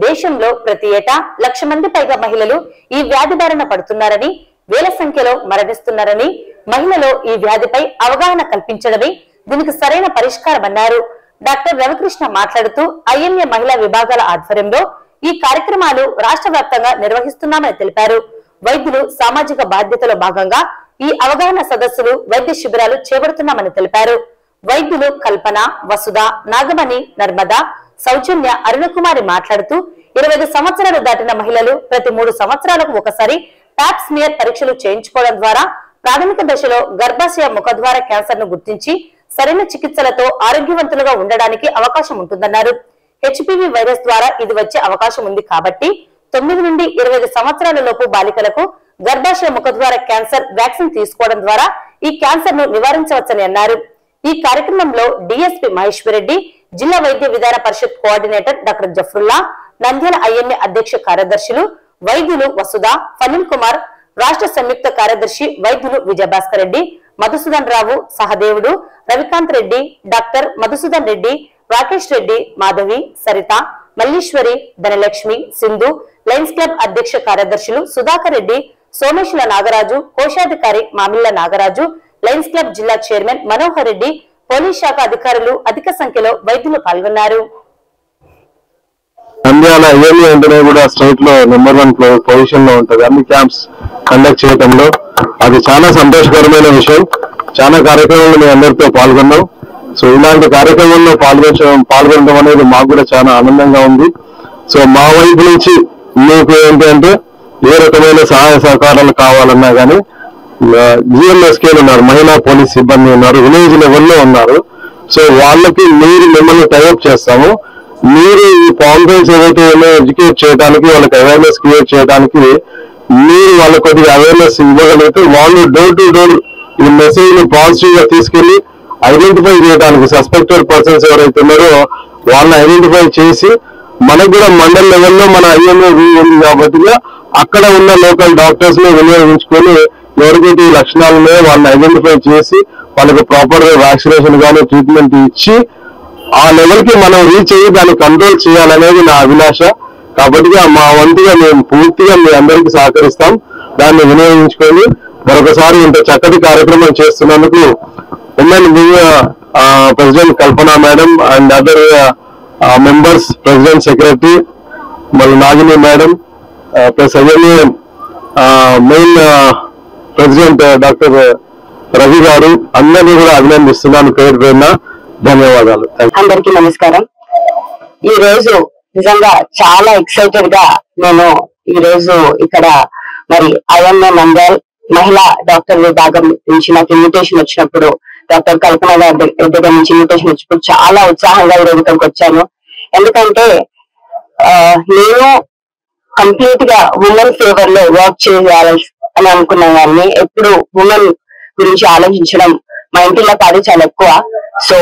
దేశంలో ప్రతి ఏటా 1,00,000 మంది పైగా మహిళలు ఈ వ్యాధి బారిన పడుతున్నారని, వేల సంఖ్యలో మరణిస్తున్నారని, మహిళలో ఈ వ్యాధిపై అవగాహన కల్పించడమే దీనికి సరైన పరిష్కారమన్నారు. డాక్టర్ రవికృష్ణ మాట్లాడుతూ, ఐఎంఏ మహిళా విభాగాల ఆధ్వర్యంలో ఈ కార్యక్రమాలు రాష్ట్ర వ్యాప్తంగా నిర్వహిస్తున్నామని తెలిపారు. వైద్యులు సామాజిక బాధ్యతలో భాగంగా ఈ అవగాహన సదస్సులు, వైద్య శిబిరాలు చేపడుతున్నామని తెలిపారు. వైద్యులు కల్పన, వసుధ, నాగమణి, నర్మద, సౌజన్య, అరుణకుమారి మాట్లాడుతూ, 25 సంవత్సరాలు దాటిన మహిళలు ప్రతి 3 సంవత్సరాలకు ఒకసారి టాప్ స్మియర్ పరీక్షలు చేయించుకోవడం ద్వారా ప్రాథమిక దశలో గర్భాశయ ముఖద్వార క్యాన్సర్ ను గుర్తించి సరైన చికిత్సలతో ఆరోగ్యవంతులుగా ఉండడానికి అవకాశం ఉంటుందన్నారు. హెచ్పివి వైరస్ ద్వారా ఇది వచ్చే అవకాశం ఉంది కాబట్టి 9 నుండి 25 సంవత్సరాల లోపు బాలికలకు గర్భాశయ ముఖద్వార క్యాన్సర్ వ్యాక్సిన్ తీసుకోవడం ద్వారా ఈ క్యాన్సర్ ను నివారించవచ్చని అన్నారు. ఈ కార్యక్రమంలో డిఎస్పీ మహేశ్వరరెడ్డి, జిల్లా వైద్య విధాన పరిషత్ coordinator doctor Zafrullah, Nandyal IMA అధ్యక్ష కార్యదర్శులు వైద్యులు వసుధ, ఫనిల్ కుమార్, రాష్ట్ర సంయుక్త కార్యదర్శి వైద్యులు Vijayabhaskar Reddy, Madhusudan Rao, Sahadevudu, Ravikanth Reddy, doctor Madhusudan Reddy, Rakesh Reddy, Madhavi, Saritha, Malleswari, Dhanalakshmi, Sindhu, Lions Club అధ్యక్ష కార్యదర్శులు సుధాకర్ రెడ్డి, సోమేశ్వర నాగరాజు, కోశాధికారి మామిళ్ల నాగరాజు, లయన్స్ క్లబ్ జిల్లా చైర్మన్ మనోహర్ రెడ్డి, పోలీస్ శాఖ అధికారులు అధిక సంఖ్యలో వైద్యులు పాల్గొన్నారు. నంద్యాల ఐఎంఏ అంటేనే కూడా స్టేట్ లో నెంబర్ 1 పొజిషన్ లో ఉంటది. అన్ని క్యాంప్స్ కండక్ట్ చేయడంలో అది చాలా సంతోషకరమైన విషయం. చాలా కార్యక్రమాలు మేము అందరితో పాల్గొన్నాం. సో ఇలాంటి కార్యక్రమంలో పాల్గొనడం అనేది మాకు కూడా చాలా ఆనందంగా ఉంది. సో మా వైపు నుంచి మీకు ఏంటంటే ఏ రకమైన సహాయ సహకారాలు కావాలన్నా కానీ జిఎంఎస్కేలు ఉన్నారు, మహిళా పోలీస్ సిబ్బంది ఉన్నారు, విలేజ్ లెవెల్లో ఉన్నారు. సో వాళ్ళకి మిమ్మల్ని టైఅప్ చేస్తాము. మీరు ఈ కాన్ఫరెన్స్ ఏదైతే ఎడ్యుకేట్ చేయడానికి, వాళ్ళకి అవేర్నెస్ క్రియేట్ చేయడానికి మీరు వాళ్ళకి కొద్దిగా అవేర్నెస్ ఇవ్వగలిగితే వాళ్ళు డోర్ టు డోర్ ఈ మెసేజ్ ని పాజిటివ్ గా తీసుకెళ్లి ఐడెంటిఫై చేయడానికి సస్పెక్టెడ్ పర్సన్స్ ఎవరైతే ఉన్నారో వాళ్ళని ఐడెంటిఫై చేసి మనకు కూడా మండల్ లెవెల్లో మన ఐఎంఏ ఉంది కాబట్టి అక్కడ ఉన్న లోకల్ డాక్టర్స్ ని వినియోగించుకొని ఎవరికైతే ఈ లక్షణాలు ఉన్నాయో వాళ్ళని ఐడెంటిఫై చేసి వాళ్ళకి ప్రాపర్ గా వ్యాక్సినేషన్ కానీ ట్రీట్మెంట్ ఇచ్చి ఆ లెవెల్ కి మనం రీచ్ అయ్యి దాన్ని కంట్రోల్ చేయాలనేది నా అభిలాష. కాబట్టి మా వంతుగా మేము పూర్తిగా మీ అందరికీ సహకరిస్తాం. దాన్ని వినియోగించుకొని మరొకసారి ఇంత చక్కటి కార్యక్రమం చేస్తున్నందుకు women president Kalpana madam and other members, president secretary, మళ్ళీ Nagini madam, plus IMA main president doctor Ravi garu అందరినీ కూడా అభినందిస్తున్నాను పేరు పేరున. ధన్యవాదాలు. అందరికీ నమస్కారం. ఈ రోజు నిజంగా చాలా ఎక్సైటెడ్ గా నేను ఈ రోజు ఇక్కడ మరి ఐఎంఏ నంద్యాల్ మహిళా డాక్టర్ విభాగం నుంచి నాకు ఇన్విటేషన్ వచ్చినప్పుడు, డాక్టర్ కల్పన గారి దగ్గర నుంచి ఇన్విటేషన్ వచ్చినప్పుడు చాలా ఉత్సాహంగా ఈ రోజు ఇక్కడికి వచ్చాను. ఎందుకంటే నేను కంప్లీట్ గా ఉమెన్ ఫేవర్ లో వర్క్ చేయాలి అని అనుకున్న వాడిని. ఎప్పుడు ఉమెన్ గురించి ఆలోచించడం మా ఇంటిలో కాదు, చాలా ఎక్కువ. సో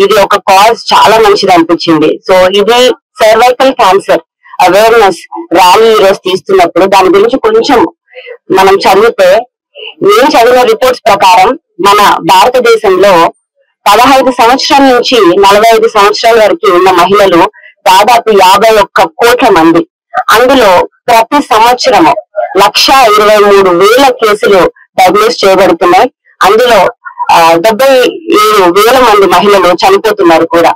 ఇది ఒక కాజ్ చాలా మంచిది అనిపించింది. సో ఇది సర్వైకల్ క్యాన్సర్ అవేర్నెస్ ర్యాలీ ఈ రోజు తీస్తున్నప్పుడు దాని గురించి కొంచెం మనం చదివితే, నేను చదివిన రిపోర్ట్స్ ప్రకారం మన భారతదేశంలో 15 సంవత్సరాల నుంచి 45 సంవత్సరాల వరకు ఉన్న మహిళలు దాదాపు 51 కోట్ల మంది. అందులో ప్రతి సంవత్సరము 1,23,000 కేసులు డయాగ్నోస్ చేయబడుతున్నాయి. అందులో 77,000 మంది మహిళలు చనిపోతున్నారు కూడా.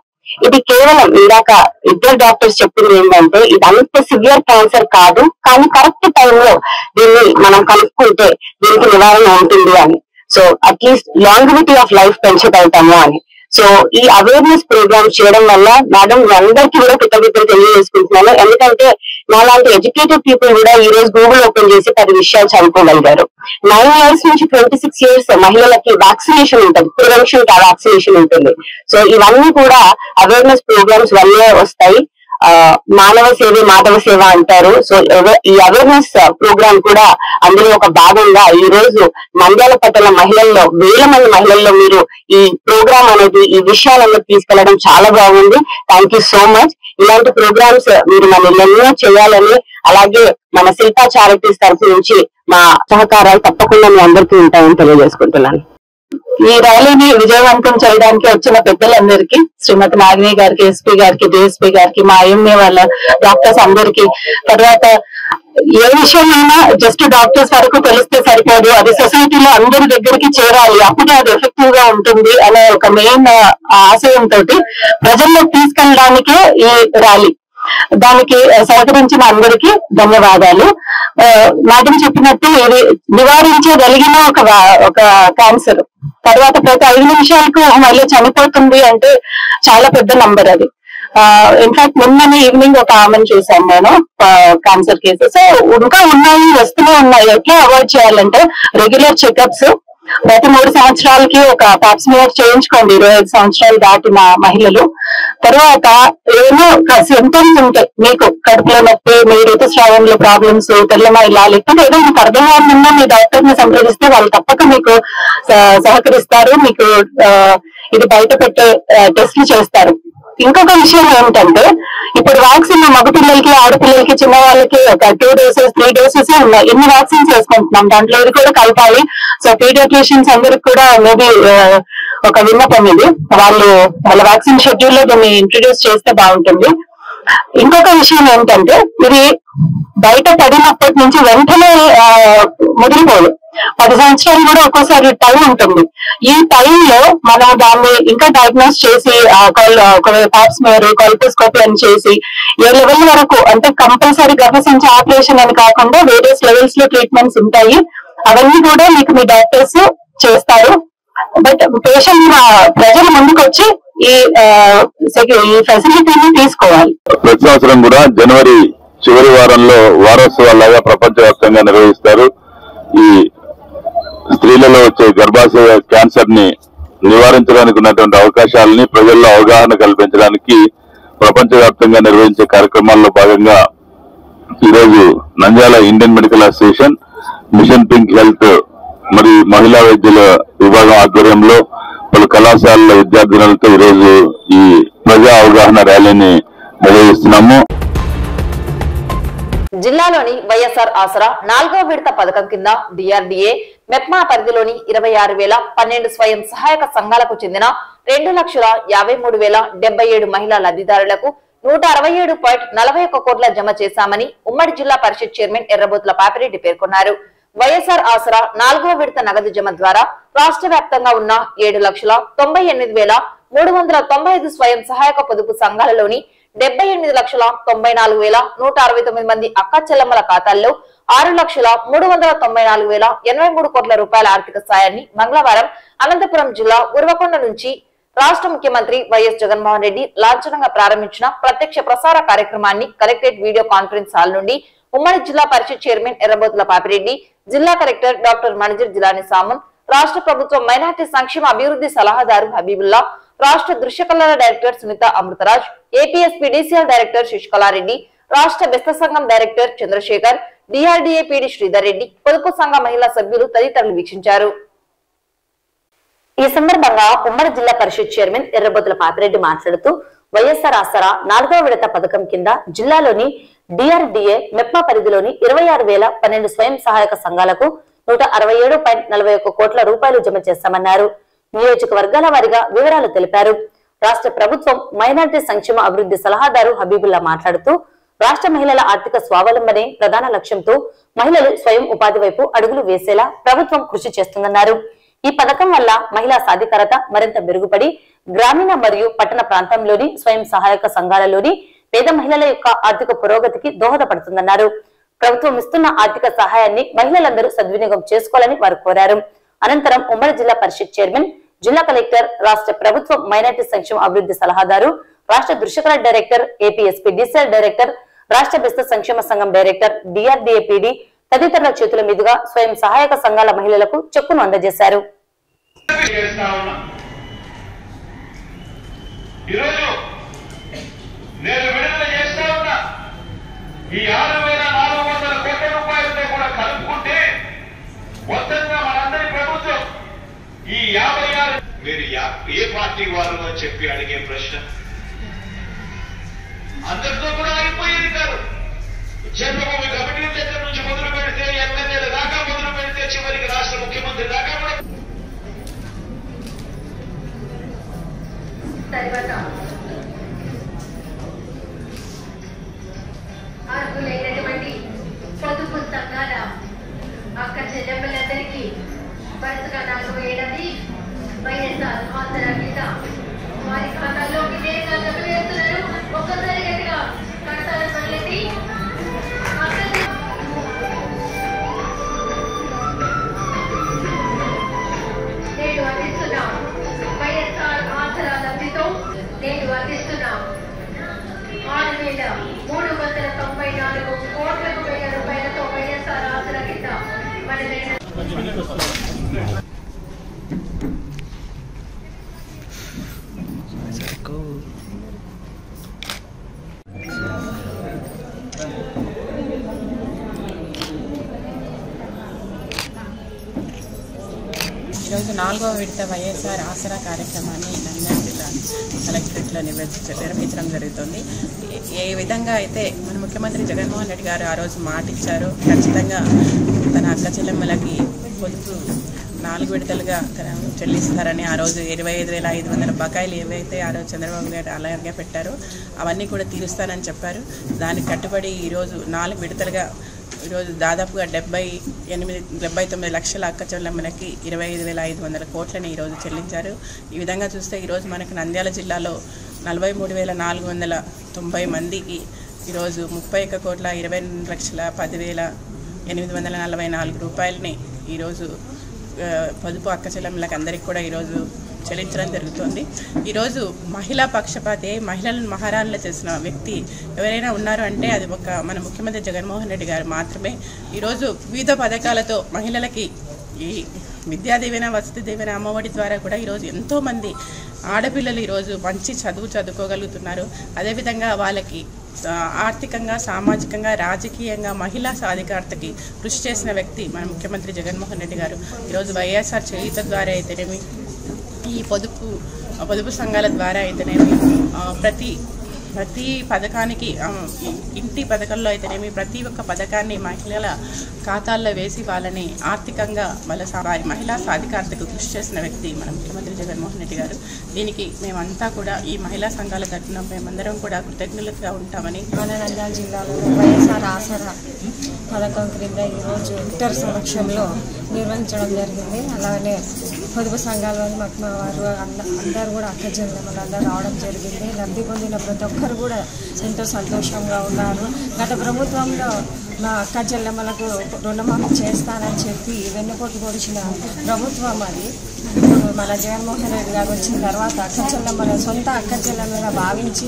ఇది కేవలం ఇందాక ఇద్దరు డాక్టర్స్ చెప్పింది ఏంటంటే ఇది అంత సివియర్ క్యాన్సర్ కాదు, కానీ కరెక్ట్ టైంలో దీన్ని మనం కనుక్కుంటే దీనికి నివారణ ఉంటుంది అని. So at least longevity of life పెంచగలుగుతాము అని. సో ఈ అవేర్నెస్ ప్రోగ్రామ్ చేయడం వల్ల మేడం అందరికీ కూడా కృతజ్ఞతలు తెలియజేసుకుంటున్నాను. ఎందుకంటే నాలాంటి ఎడ్యుకేటెడ్ పీపుల్ కూడా ఈ రోజు గూగుల్ ఓపెన్ చేసి 10 విషయాలు చదువుకోగలిగారు. 9 years నుంచి 26 years మహిళలకి వ్యాక్సినేషన్ ఉంటుంది, ప్రివెన్షన్ వ్యాక్సినేషన్ ఉంటుంది. సో ఇవన్నీ కూడా అవేర్నెస్ ప్రోగ్రామ్స్ వల్లే వస్తాయి. మానవ సేవ మాధవ సేవ అంటారు. సో ఈ అవేర్నెస్ ప్రోగ్రామ్ కూడా అందులో ఒక భాగంగా ఈ రోజు నంద్యాల పట్టణ మహిళల్లో 1000 మంది మహిళల్లో మీరు ఈ ప్రోగ్రామ్ అనేది ఈ విషయాలను తీసుకెళ్లడం చాలా బాగుంది. Thank you so much. ఇలాంటి ప్రోగ్రామ్స్ మీరు మన ఎన్నో చేయాలని, అలాగే మన శిల్పా చారిటీస్ తరఫు నుంచి మా సహకారాలు తప్పకుండా మీ అందరికీ ఉంటాయని తెలియజేసుకుంటున్నాను. ఈ ర్యాలీని విజయవంతం చేయడానికి వచ్చిన పెద్దలందరికీ, శ్రీమతి నాగిని గారికి, ఎస్పీ గారికి, డిఎస్పీ గారికి, మా ఐఎంఏ వాళ్ళ డాక్టర్స్ అందరికీ, తర్వాత ఏ విషయమైనా జస్ట్ డాక్టర్స్ వరకు తెలిస్తే సరిపోదు, అది సొసైటీలో అందరి దగ్గరికి చేరాలి, అప్పుడే అది ఎఫెక్టివ్ గా ఉంటుంది అనే ఒక మెయిన్ ఆశయంతో ప్రజల్లోకి తీసుకెళ్ళడానికే ఈ ర్యాలీ. దానికి సహకరించిన అందరికీ ధన్యవాదాలు. మేడం చెప్పినట్టు ఇది నివారించగలిగిన ఒక క్యాన్సర్ తర్వాత ప్రతి 5 నిమిషాలకు మళ్ళీ చనిపోతుంది అంటే చాలా పెద్ద నంబర్ అది. ఇన్ఫాక్ట్ నిన్ననే ఈవినింగ్ ఒక ఆమెను చూసాను నేను, క్యాన్సర్ కేసెస్ ఇంకా ఉన్నాయి, వస్తూనే ఉన్నాయి. ఎట్లా అవాయిడ్ చేయాలంటే రెగ్యులర్ చెకప్స్, ప్రతి 3 సంవత్సరాలకి ఒక పాప్స్మియర్ చేయించుకోండి 25 సంవత్సరాలు దాటిన మహిళలు. తర్వాత ఏమో సింటమ్స్ ఉంటాయి, మీకు కడుపులో నొప్పి, మీ ఋతుస్రావంలో ప్రాబ్లమ్స్, తెల్లమైలా, లేకపోతే ఏదో మీకు అర్థం కాకుండా మీ డాక్టర్ ని సంప్రదిస్తే వాళ్ళు తప్పక మీకు సహకరిస్తారు, మీకు ఇది బయట పెట్టే టెస్ట్లు చేస్తారు. ఇంకొక విషయం ఏమిటంటే ఇప్పుడు వ్యాక్సిన్ మగపిల్లలకి, ఆడపిల్లలకి, చిన్న వాళ్ళకి ఒక 2 doses 3 doses ఉన్నాయి. ఎన్ని వ్యాక్సిన్స్ వేసుకుంటున్నాం, దాంట్లో ఇది కూడా కలపాలి. సో పీడియాట్రిషియన్స్ అందరికి కూడా మేబీ ఒక విన్నపం ఇది, వాళ్ళ వ్యాక్సిన్ షెడ్యూల్ లో దీన్ని ఇంట్రడ్యూస్ చేస్తే బాగుంటుంది. ఇంకొక విషయం ఏంటంటే ఇది బయట పడినప్పటి నుంచి వెంటనే ముదిరిపోదు, 10 సంవత్సరాలు కూడా ఒక్కోసారి టైం ఉంటుంది. ఈ టైంలో మనం దాన్ని ఇంకా డయాగ్నోస్ చేసి పాప్స్మియర్, కొల్పోస్కోపీ అని చేసి ఏ లెవెల్ వరకు అంటే కంపల్సరీ గర్భసంచి ఆపరేషన్ అని కాకుండా వేరియస్ లెవెల్స్ లో ట్రీట్మెంట్స్ ఉంటాయి. అవన్నీ కూడా మీకు మీ డాక్టర్స్ చేస్తారు. బట్ పేషెంట్ ప్రజల ముందుకు వచ్చి ఈ ఫెసిలిటీని తీసుకోవాలి. ప్రతి సంవత్సరం కూడా జనవరి చివరి వారంలో వారోత్సవాలాగా ప్రపంచవ్యాప్తంగా నిర్వహిస్తారు. ఈ స్త్రీలలో వచ్చే గర్భాశయ క్యాన్సర్ ని నివారించడానికి ఉన్నటువంటి అవకాశాలని ప్రజల్లో అవగాహన కల్పించడానికి ప్రపంచవ్యాప్తంగా నిర్వహించే కార్యక్రమాల్లో భాగంగా ఈరోజు Nandyal Indian medical association, machine pink health మరియు మహిళా వైద్యుల విభాగం ఆధ్వర్యంలో పలు కళాశాలల విద్యార్థినులతో ఈరోజు ఈ ప్రజా అవగాహన ర్యాలీని నిర్వహిస్తున్నాము. జిల్లాలోని వైఎస్ఆర్ ఆసరా 4వ విడత పథకం కింద డిఆర్డీఏ మెప్మా పరిధిలోని 26,012 స్వయం సహాయక సంఘాలకు చెందిన 2,53,077 మహిళా లబ్ధిదారులకు 167.41 కోట్ల జమ చేశామని ఉమ్మడి జిల్లా పరిషత్ చైర్మన్ ఎర్రబోతుల పాపిరెడ్డి పేర్కొన్నారు. వైఎస్ఆర్ ఆసరా 4వ విడత నగదు జమ ద్వారా రాష్ట్ర వ్యాప్తంగా ఉన్న 7,98,395 స్వయం సహాయక పొదుపు సంఘాలలోని 78,94,169 మంది అక్క చెల్లమ్మల ఖాతాల్లో 6,394,083 కోట్ల రూపాయల ఆర్థిక సాయాన్ని మంగళవారం అనంతపురం జిల్లా ఉరవకొండ నుంచి రాష్ట్ర ముఖ్యమంత్రి వైఎస్ జగన్మోహన్ రెడ్డి లాంఛనంగా ప్రారంభించిన ప్రత్యక్ష ప్రసార కార్యక్రమాన్ని కలెక్టరేట్ వీడియో కాన్ఫరెన్స్ హాల్ నుండి ఉమ్మడి జిల్లా పరిషత్ చైర్మన్ ఎర్రబోతుల పాపిరెడ్డి, జిల్లా కలెక్టర్ డాక్టర్ మణిజర్ జిలాని సామున్, రాష్ట్ర ప్రభుత్వం మైనార్టీ సంక్షేమ అభివృద్ధి సలహాదారు హబీబుల్లా, రాష్ట్ర దృశ్యకళల director Sunitha Amrutharaj, APSP DCL director Sasikala Reddy, రాష్ట్ర బెస్త సంఘం director Chandrashekar, DRDA PD Sridhar Reddy, పొదుపు సంఘ మహిళా సభ్యులు తదితరులు వీక్షించారు. ఈ సందర్భంగా ఉమ్మడి జిల్లా పరిషత్ చైర్మన్ ఎర్రబోతుల పాపిరెడ్డి మాట్లాడుతూ వైఎస్ఆర్ ఆసరా 4వ విడత పథకం కింద జిల్లాలోని డిఆర్డీఏ మెప్మా పరిధిలోని 26,012 స్వయం సహాయక సంఘాలకు 167.41 కోట్ల రూపాయలు జమ చేస్తామన్నారు. నియోజకవర్గాల వారీగా వివరాలు తెలిపారు. రాష్ట్ర ప్రభుత్వం మైనార్టీ సంక్షేమ అభివృద్ధి సలహాదారు హబీబుల్లా మాట్లాడుతూ రాష్ట్ర మహిళల ఆర్థిక స్వావలంబనే ప్రధాన లక్ష్యంతో మహిళలు స్వయం ఉపాధి వైపు అడుగులు వేసేలా ప్రభుత్వం కృషి చేస్తుందన్నారు. ఈ పథకం వల్ల మహిళా సాధికారత మరింత మెరుగుపడి గ్రామీణ మరియు పట్టణ ప్రాంతంలోని స్వయం సహాయక సంఘాలలోని పేద మహిళల యొక్క ఆర్థిక పురోగతికి దోహదపడుతుందన్నారు. ప్రభుత్వం ఇస్తున్న ఆర్థిక సహాయాన్ని మహిళలందరూ సద్వినియోగం చేసుకోవాలని వారు కోరారు. అనంతరం ఉమ్మడి జిల్లా పరిషత్ చైర్మన్, జిల్లా కలెక్టర్, రాష్ట్ర ప్రభుత్వ మైనార్టీ సంక్షేమ అభివృద్ధి సలహాదారు, రాష్ట్ర దృశ్యకళ డైరెక్టర్, ఏపీఎస్పీ డిసిఎల్ డైరెక్టర్, రాష్ట్ర బెస్త సంక్షేమ సంఘం డైరెక్టర్, డిఆర్డీఏపీడీ తదితరుల చేతుల మీదుగా స్వయం సహాయక సంఘాల మహిళలకు చెక్కును అందజేశారు. ఈ 6,400 కోట్ల రూపాయలతో కూడా కలుపుకుంటే మొత్తంగా మనందరి ప్రభుత్వం ఈ 56 మీరు ఏ పార్టీ వారు అని చెప్పి అడిగే ప్రశ్న అందరితో కూడా అయిపోయేది కాదు. జన్మభూమి కమిటీల దగ్గర నుంచి మొదలు పెడితే ఎమ్మెల్యేల దాకా మొదలు పెడితే చివరికి రాష్ట్ర ముఖ్యమంత్రి దాకా కూడా అర్హులైనటువంటి పొదుపు సంఘాల అక్క చెల్లెమ్మలందరికీ వరుసగా 4 ఏడాది వైఎస్ఆర్ ఆసరా కింద వారి ఖాతాల్లోకి నేరుగా జమ చేస్తున్నారు. ఒక్కసారి గట్టిగా కడతారని మళ్ళీ నేడు అందిస్తున్నాం. వైఎస్ఆర్ ఆసరా లబ్ధితో నేడు అందిస్తున్నాం 6,394 కోట్లకు 1000 రూపాయలతో వైఎస్ఆర్ ఆసరా కింద ఈరోజు 4వ విడత వైఎస్ఆర్ ఆసరా కార్యక్రమాన్ని నంద్యాల జిల్లా కలెక్టరేట్లో నిర్వహించడం జరుగుతుంది. ఏ విధంగా అయితే మన ముఖ్యమంత్రి జగన్మోహన్ రెడ్డి గారు ఆ రోజు మాట ఇచ్చారో ఖచ్చితంగా తన అక్క చెల్లెమ్మలకి పొదుపు 4 విడతలుగా చెల్లిస్తారని ఆ రోజు 25,500 బకాయిలు ఏవైతే ఆ రోజు చంద్రబాబు గారు అలాగే పెట్టారో అవన్నీ కూడా తీరుస్తానని చెప్పారు. దానికి కట్టుబడి ఈరోజు 4 విడతలుగా ఈరోజు దాదాపుగా 79 లక్షల అక్క చెల్లెమ్మలకి 25,500 కోట్లని ఈరోజు చెల్లించారు. ఈ విధంగా చూస్తే ఈరోజు మనకు నంద్యాల జిల్లాలో 43,490 మందికి ఈరోజు 31,22,10,844 రూపాయలని ఈరోజు పొదుపు అక్క చెల్లెమ్మలకు అందరికీ కూడా ఈరోజు చెల్లించడం జరుగుతుంది. ఈరోజు మహిళా పక్షపాతే మహిళలను మహారాణులు చేసిన వ్యక్తి ఎవరైనా ఉన్నారు అంటే అది మన ముఖ్యమంత్రి జగన్మోహన్ రెడ్డి గారు మాత్రమే. ఈరోజు వివిధ పథకాలతో మహిళలకి ఈ విద్యా దీవెన, వసతి దీవెన, అమ్మఒడి ద్వారా కూడా ఈరోజు ఎంతోమంది ఆడపిల్లలు ఈరోజు మంచి చదువుకోగలుగుతున్నారు. అదేవిధంగా వాళ్ళకి ఆర్థికంగా, సామాజికంగా, రాజకీయంగా మహిళా సాధికారతకి కృషి చేసిన వ్యక్తి మన ముఖ్యమంత్రి జగన్మోహన్ రెడ్డి గారు. ఈరోజు వైఎస్ఆర్ చేయూత ద్వారా అయితేనేమి, ఈ పొదుపు సంఘాల ద్వారా అయితేనేమి, ప్రతి పథకానికి, ఇంటి పథకంలో అయితేనేమి ప్రతి ఒక్క పథకాన్ని మహిళల ఖాతాల్లో వేసి వాళ్ళని ఆర్థికంగా వారి మహిళా సాధికారతకు కృషి చేసిన వ్యక్తి మన ముఖ్యమంత్రి జగన్మోహన్ రెడ్డి గారు. దీనికి మేమంతా కూడా ఈ మహిళా సంఘాల తరఫున మేమందరం కూడా కృతజ్ఞతగా ఉంటామని. మన నంద్యాల జిల్లాలో వైఎస్ఆర్ ఆసరా పథకం క్రింద ఈరోజు ఇతర సమక్షంలో నిర్వహించడం జరిగింది. అలాగే పొదుపు సంఘాల వారు అందరూ కూడా అక్క చెల్లెమ్మలు అందరూ రావడం జరిగింది. లబ్ధి పొందిన ప్రతి ఒక్కరు కూడా ఎంతో సంతోషంగా ఉన్నారు. గత ప్రభుత్వంలో మా అక్క చెల్లెమ్మలకు రుణమాఫీ చేస్తానని చెప్పి వెన్నుపోటు పొడిచిన ప్రభుత్వం అది. ఇప్పుడు మన జగన్మోహన్ రెడ్డి గారు వచ్చిన తర్వాత సొంత అక్క చెల్లెమ్మగా భావించి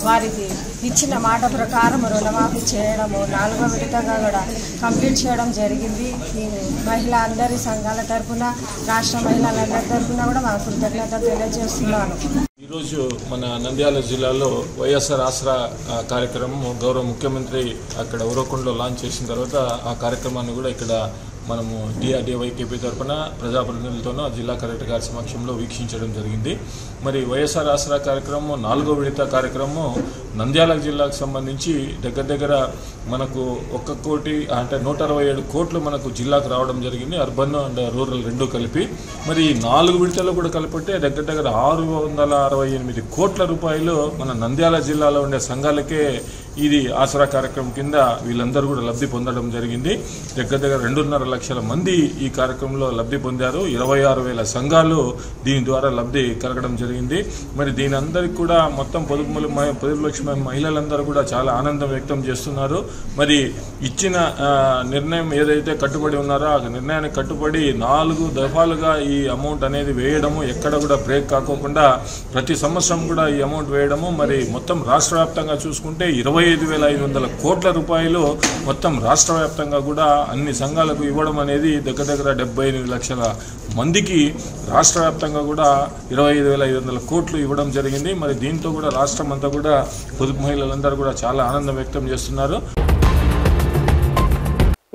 వారికి ఇచ్చిన మాట ప్రకారం రుణమాఫీ చేయడము 4వ విడతగా కూడా కంప్లీట్ చేయడం జరిగింది. ఈ మహిళా అందరి సంఘాల తరఫున, రాష్ట్ర మహిళలందరి తరఫున కూడా మా కృతజ్ఞత తెలియజేస్తున్నాను. ఈరోజు మన నంద్యాల జిల్లాలో వైఎస్ఆర్ ఆసరా కార్యక్రమం గౌరవ ముఖ్యమంత్రి అక్కడ ఉరవకొండలో లాంచ్ చేసిన తర్వాత ఆ కార్యక్రమాన్ని కూడా ఇక్కడ మనము డిఆర్డీవైకేపీ తరఫున ప్రజాప్రతినిధులతోనూ జిల్లా కలెక్టర్ గారి సమక్షంలో వీక్షించడం జరిగింది. మరి వైఎస్ఆర్ ఆసరా కార్యక్రమం 4వ విడత కార్యక్రమం నంద్యాల జిల్లాకు సంబంధించి దగ్గర మనకు 1,167 కోట్లు మనకు జిల్లాకు రావడం జరిగింది, అర్బన్ అండ్ రూరల్ రెండు కలిపి. మరి 4 విడతలు కూడా కలిపితే దగ్గర 668 కోట్ల రూపాయలు మన నంద్యాల జిల్లాలో ఉండే సంఘాలకే ఇది ఆసరా కార్యక్రమం కింద వీళ్ళందరూ కూడా లబ్ధి పొందడం జరిగింది. దగ్గర 2.5 లక్షల మంది ఈ కార్యక్రమంలో లబ్ధి పొందారు. 26,000 సంఘాలు దీని ద్వారా లబ్ధి కలగడం జరిగింది. మరి దీని అందరికీ కూడా మొత్తం పొదుపు లక్ష్మి మహిళలందరూ కూడా చాలా ఆనందం వ్యక్తం చేస్తున్నారు. మరి ఇచ్చిన నిర్ణయం ఏదైతే కట్టుబడి ఉన్నారో ఆ నిర్ణయానికి కట్టుబడి 4 దఫాలుగా ఈ అమౌంట్ అనేది వేయడము, ఎక్కడ కూడా బ్రేక్ కాకోకుండా ప్రతి సంవత్సరం కూడా ఈ అమౌంట్ వేయడము. మరి మొత్తం రాష్ట్ర వ్యాప్తంగా చూసుకుంటే 25,500 కోట్ల రూపాయలు మొత్తం రాష్ట్ర వ్యాప్తంగా కూడా అన్ని సంఘాలకు ఇవ్వడం అనేది దగ్గర 78 లక్షల మందికి రాష్ట్ర వ్యాప్తంగా కూడా 25,500 కోట్లు ఇవ్వడం జరిగింది. మరి దీంతో కూడా రాష్ట్రం అంతా కూడా పొదుపు మహిళలందరూ కూడా చాలా ఆనందం వ్యక్తం చేస్తున్నారు.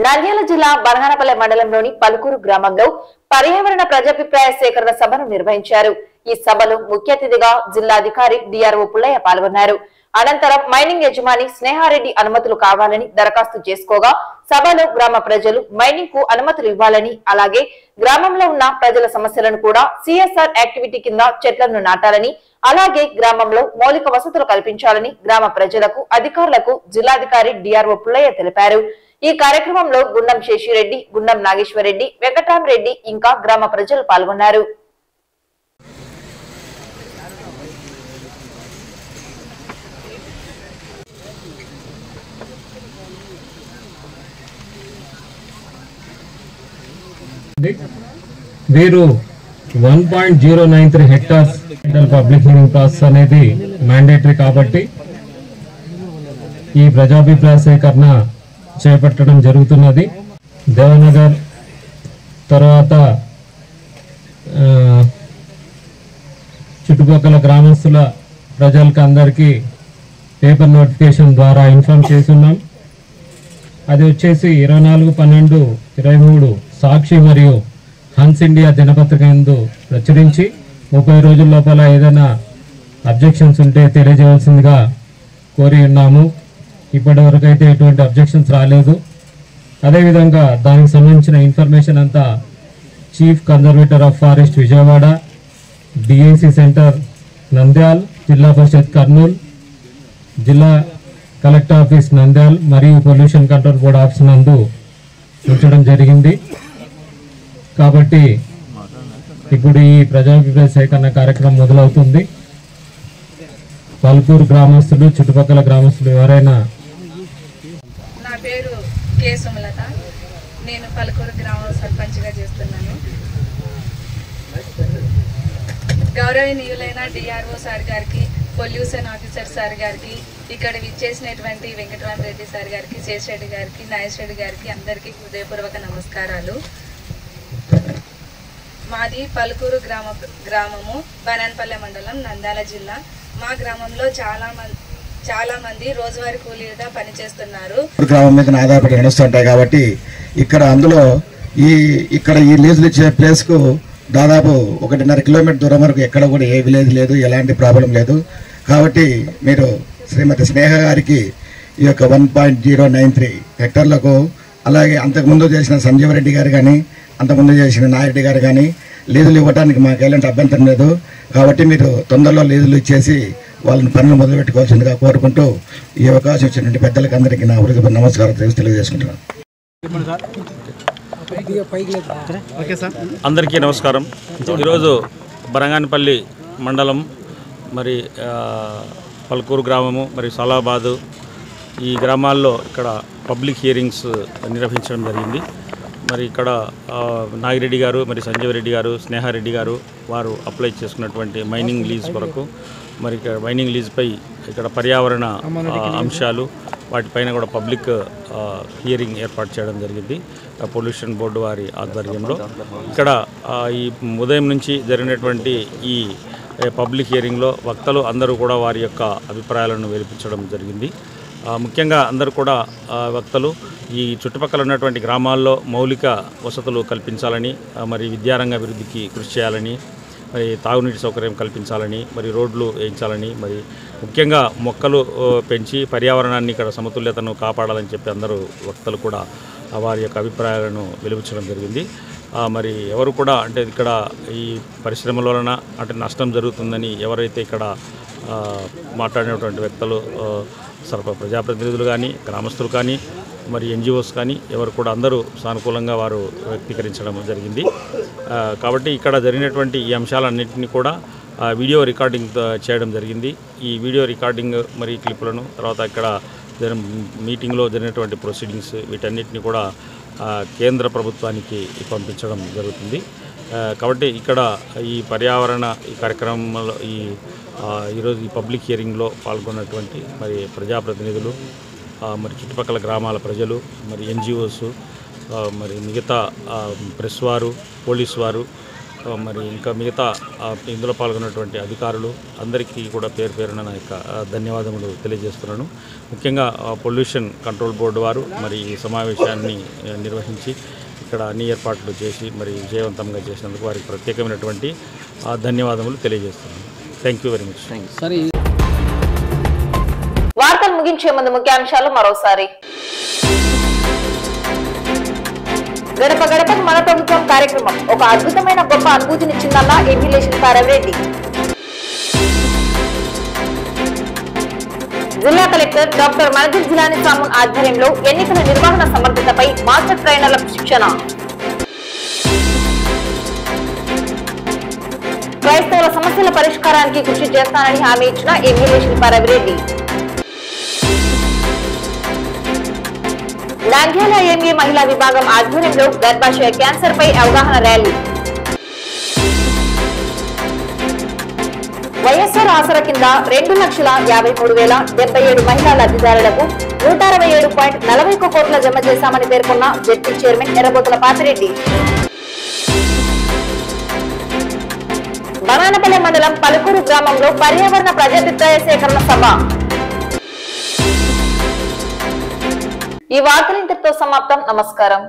నంద్యాల జిల్లా బనగానపల్లె మండలంలోని పలుకూరు గ్రామంలో పర్యావరణ ప్రజాభిప్రాయ సేకరణ సభను నిర్వహించారు. ఈ సభలో ముఖ్య అతిథిగా జిల్లాధికారి డిఆర్ఓ పుల్లయ్య పాల్గొన్నారు. అనంతరం మైనింగ్ యజమాని స్నేహారెడ్డి అనుమతులు కావాలని దరఖాస్తు చేసుకోగా సభలో గ్రామ ప్రజలు మైనింగ్ కు అనుమతులు ఇవ్వాలని, అలాగే గ్రామంలో ఉన్న ప్రజల సమస్యలను కూడా సిఎస్ఆర్ యాక్టివిటీ కింద చెట్లను నాటాలని, అలాగే గ్రామంలో మౌలిక వసతులు కల్పించాలని గ్రామ ప్రజలకు, అధికారులకు జిల్లాధికారి డిఆర్ఓ పుల్లయ్య తెలిపారు. ఈ కార్యక్రమంలో గుండం శేషిరెడ్డి, గుండం నాగేశ్వరరెడ్డి, వెంకటరామరెడ్డి ఇంకా గ్రామ ప్రజలు పాల్గొన్నారు. వీరు 1.093 హెక్టార్స్ పబ్లిక్ హియరింగ్ ప్రాసెస్ అనేది మ్యాండేటరీ కాబట్టి ఈ ప్రజాభిప్రాయ సేకరణ చేపట్టడం జరుగుతున్నది. దేవనగర్ తర్వాత చుట్టుపక్కల గ్రామస్తుల ప్రజలకు అందరికీ పేపర్ నోటిఫికేషన్ ద్వారా ఇన్ఫార్మ్ చేస్తున్నాం. అది వచ్చేసి 24/12/23 సాక్షి మరియు హన్స్ ఇండియా దినపత్రిక యందు ప్రచురించి 30 రోజుల లోపల ఏదైనా అబ్జెక్షన్స్ ఉంటే తెలియజేయవలసిందిగా కోరి ఉన్నాము. ఇప్పటి వరకు అయితే ఎటువంటి అబ్జెక్షన్స్ రాలేదు. అదేవిధంగా దానికి సంబంధించిన ఇన్ఫర్మేషన్ అంతా chief conservator of forest Vijayawada, DIC centre Nandyal, జిల్లా పరిషత్ కర్నూలు, జిల్లా కలెక్టర్ ఆఫీస్ నంద్యాల్ మరియు పొల్యూషన్ కంట్రోల్ బోర్డ్ ఆఫీస్ నందు ఉంచడం జరిగింది. కాబట్టి ఇప్పుడు ఈ ప్రజాభిప్రాయ సేకరణ కార్యక్రమం మొదలవుతుంది. పలుకూరు గ్రామస్తులు, చుట్టుపక్కల గ్రామస్తులు ఎవరైనా. నా పేరు కె సుమలత, నేను పలుకూరు గ్రామ సర్పంచ్గా చేస్తున్నాను. గౌరవనీయులైన డిఆర్ఓ సార్ గారికి, పొల్యూషన్ ఆఫీసర్ సార్ గారికి, ఇక్కడ విచ్చేసినటువంటి వెంకటరామరెడ్డి సార్ గారికి, శేషరెడ్డి గారికి, నాగేశ్వరరెడ్డి గారికి అందరికీ హృదయపూర్వక నమస్కారాలు. మాది పలుకూరు గ్రామము, బనగానపల్లె మండలం, నంద్యాల జిల్లా. మా గ్రామంలో చాలా మంది రోజువారీ కూలీలుగా పనిచేస్తున్నారు. గ్రామం మీద ఆధారపడి నడుస్తుంటాయి కాబట్టి అందులో ఇక్కడ ఈ లీజులు ఇచ్చే ప్లేస్కు దాదాపు 1.5 కిలోమీటర్ దూరం వరకు ఎక్కడ కూడా ఏ విలేజ్ లేదు, ఎలాంటి ప్రాబ్లం లేదు. కాబట్టి మీరు శ్రీమతి స్నేహ గారికి ఈ యొక్క 1.093 హెక్టార్లకు, అలాగే అంతకుముందు చేసిన సంజీవరెడ్డి గారు కానీ, అంతకుముందు చేసిన నాయరెడ్డి గారు కానీ లీజులు ఇవ్వడానికి మాకు ఎలాంటి అభ్యంతరం లేదు. కాబట్టి మీరు తొందరలో లీజులు ఇచ్చేసి వాళ్ళని పనులు మొదలుపెట్టుకోవాల్సిందిగా కోరుకుంటూ ఈ అవకాశం ఇచ్చినటువంటి పెద్దలకు అందరికీ నా హృదయపూర్వక నమస్కారం తెలియజేసుకుంటున్నాను. అందరికీ నమస్కారం. ఈరోజు బనగానపల్లి మండలం, మరి పలుకూరు గ్రామము, మరి సలాబాదు, ఈ గ్రామాల్లో ఇక్కడ పబ్లిక్ హియరింగ్స్ నిర్వహించడం జరిగింది. మరి ఇక్కడ నాగిరెడ్డి గారు, మరి సంజీవ్ రెడ్డి గారు, స్నేహారెడ్డి గారు వారు అప్లై చేసుకున్నటువంటి మైనింగ్ లీజ్ కొరకు, మరి ఇక్కడ మైనింగ్ లీజ్పై ఇక్కడ పర్యావరణ అంశాలు వాటిపైన కూడా పబ్లిక్ హియరింగ్ ఏర్పాటు చేయడం జరిగింది పొల్యూషన్ బోర్డు వారి ఆధ్వర్యంలో. ఇక్కడ ఈ ఉదయం నుంచి జరిగినటువంటి ఈ పబ్లిక్ హియరింగ్లో వక్తలు అందరూ కూడా వారి యొక్క అభిప్రాయాలను వెలిపించడం జరిగింది. ముఖ్యంగా అందరూ కూడా వక్తలు ఈ చుట్టుపక్కల ఉన్నటువంటి గ్రామాల్లో మౌలిక వసతులు కల్పించాలని, మరి విద్యారంగ అభివృద్ధికి కృషి చేయాలని, మరి తాగునీటి సౌకర్యం కల్పించాలని, మరి రోడ్లు వేయించాలని, మరి ముఖ్యంగా మొక్కలు పెంచి పర్యావరణాన్ని ఇక్కడ సమతుల్యతను కాపాడాలని చెప్పి అందరూ వక్తలు కూడా వారి యొక్క అభిప్రాయాలను వెలువచ్చడం జరిగింది. మరి ఎవరు కూడా అంటే ఇక్కడ ఈ పరిశ్రమల వలన అంటే నష్టం జరుగుతుందని ఎవరైతే ఇక్కడ మాట్లాడినటువంటి వ్యక్తులు ప్రజాప్రతినిధులు కానీ గ్రామస్తులు కానీ మరి ఎన్జిఓస్ కానీ ఎవరు కూడా అందరూ సానుకూలంగా వారు వ్యక్తీకరించడం జరిగింది. కాబట్టి ఇక్కడ జరిగినటువంటి ఈ అంశాలన్నింటినీ కూడా వీడియో రికార్డింగ్ చేయడం జరిగింది. ఈ వీడియో రికార్డింగ్ మరి క్లిప్లను తర్వాత ఇక్కడ మీటింగ్లో జరిగినటువంటి ప్రొసీడింగ్స్ వీటన్నిటిని కూడా కేంద్ర ప్రభుత్వానికి పంపించడం జరుగుతుంది. కాబట్టి ఇక్కడ ఈ పర్యావరణ ఈ కార్యక్రమంలో ఈరోజు ఈ పబ్లిక్ హియరింగ్లో పాల్గొన్నటువంటి మరి ప్రజాప్రతినిధులు మరి చుట్టుపక్కల గ్రామాల ప్రజలు మరి ఎన్జిఓస్ మరి మిగతా ప్రెస్ వారు పోలీసు వారు మరి ఇంకా మిగతా ఇందులో పాల్గొన్నటువంటి అధికారులు అందరికీ కూడా పేరు పేరున నా యొక్క ధన్యవాదములు తెలియజేస్తున్నాను. ముఖ్యంగా పొల్యూషన్ కంట్రోల్ బోర్డు వారు మరి ఈ సమావేశాన్ని నిర్వహించి ఇక్కడ అన్ని ఏర్పాట్లు చేసి మరి విజయవంతంగా చేసినందుకు వారికి ప్రత్యేకమైనటువంటి ధన్యవాదములు తెలియజేస్తున్నాను. Thank you very much. వార్తలు ముగించే ముందు ముఖ్యాంశాలు మరోసారి. గడప గడపకు మన ప్రభుత్వం కార్యక్రమం ఒక అద్భుతమైన గొప్ప అనుభూతినిచ్చిందన్న ఎమ్మెల్యే శిల్పారెడ్డి. జిల్లా కలెక్టర్ డాక్టర్ మనజిత్ జిలానీ సామున్ ఆధ్వర్యంలో ఎన్నికల నిర్వహణ సమర్థతపై మాస్టర్ ట్రైనర్లకు శిక్షణ. క్రైస్తవుల సమస్యల పరిష్కారానికి కృషి చేస్తానని హామీ ఇచ్చిన ఎమ్మెల్యే శిల్పారెడ్డి. నంద్యాల ఎంఏ మహిళా విభాగం ఆధ్వర్యంలో గర్భాశయ క్యాన్సర్ పై అవగాహన ర్యాలీ. వైఎస్ఆర్ ఆసరా కింద 2,53,077 మహిళా లబ్ధిదారులకు 167.41 కోట్ల జమ చేశామని పేర్కొన్న జెడ్పీ చైర్మన్ ఎర్రబోతుల పాపిరెడ్డి. బనానపల్లె మండలం పలుకూరు గ్రామంలో పర్యావరణ ప్రజాభిప్రాయ సేకరణ సభ. ఈ వార్తలు ఇంతటితో సమాప్తం. నమస్కారం.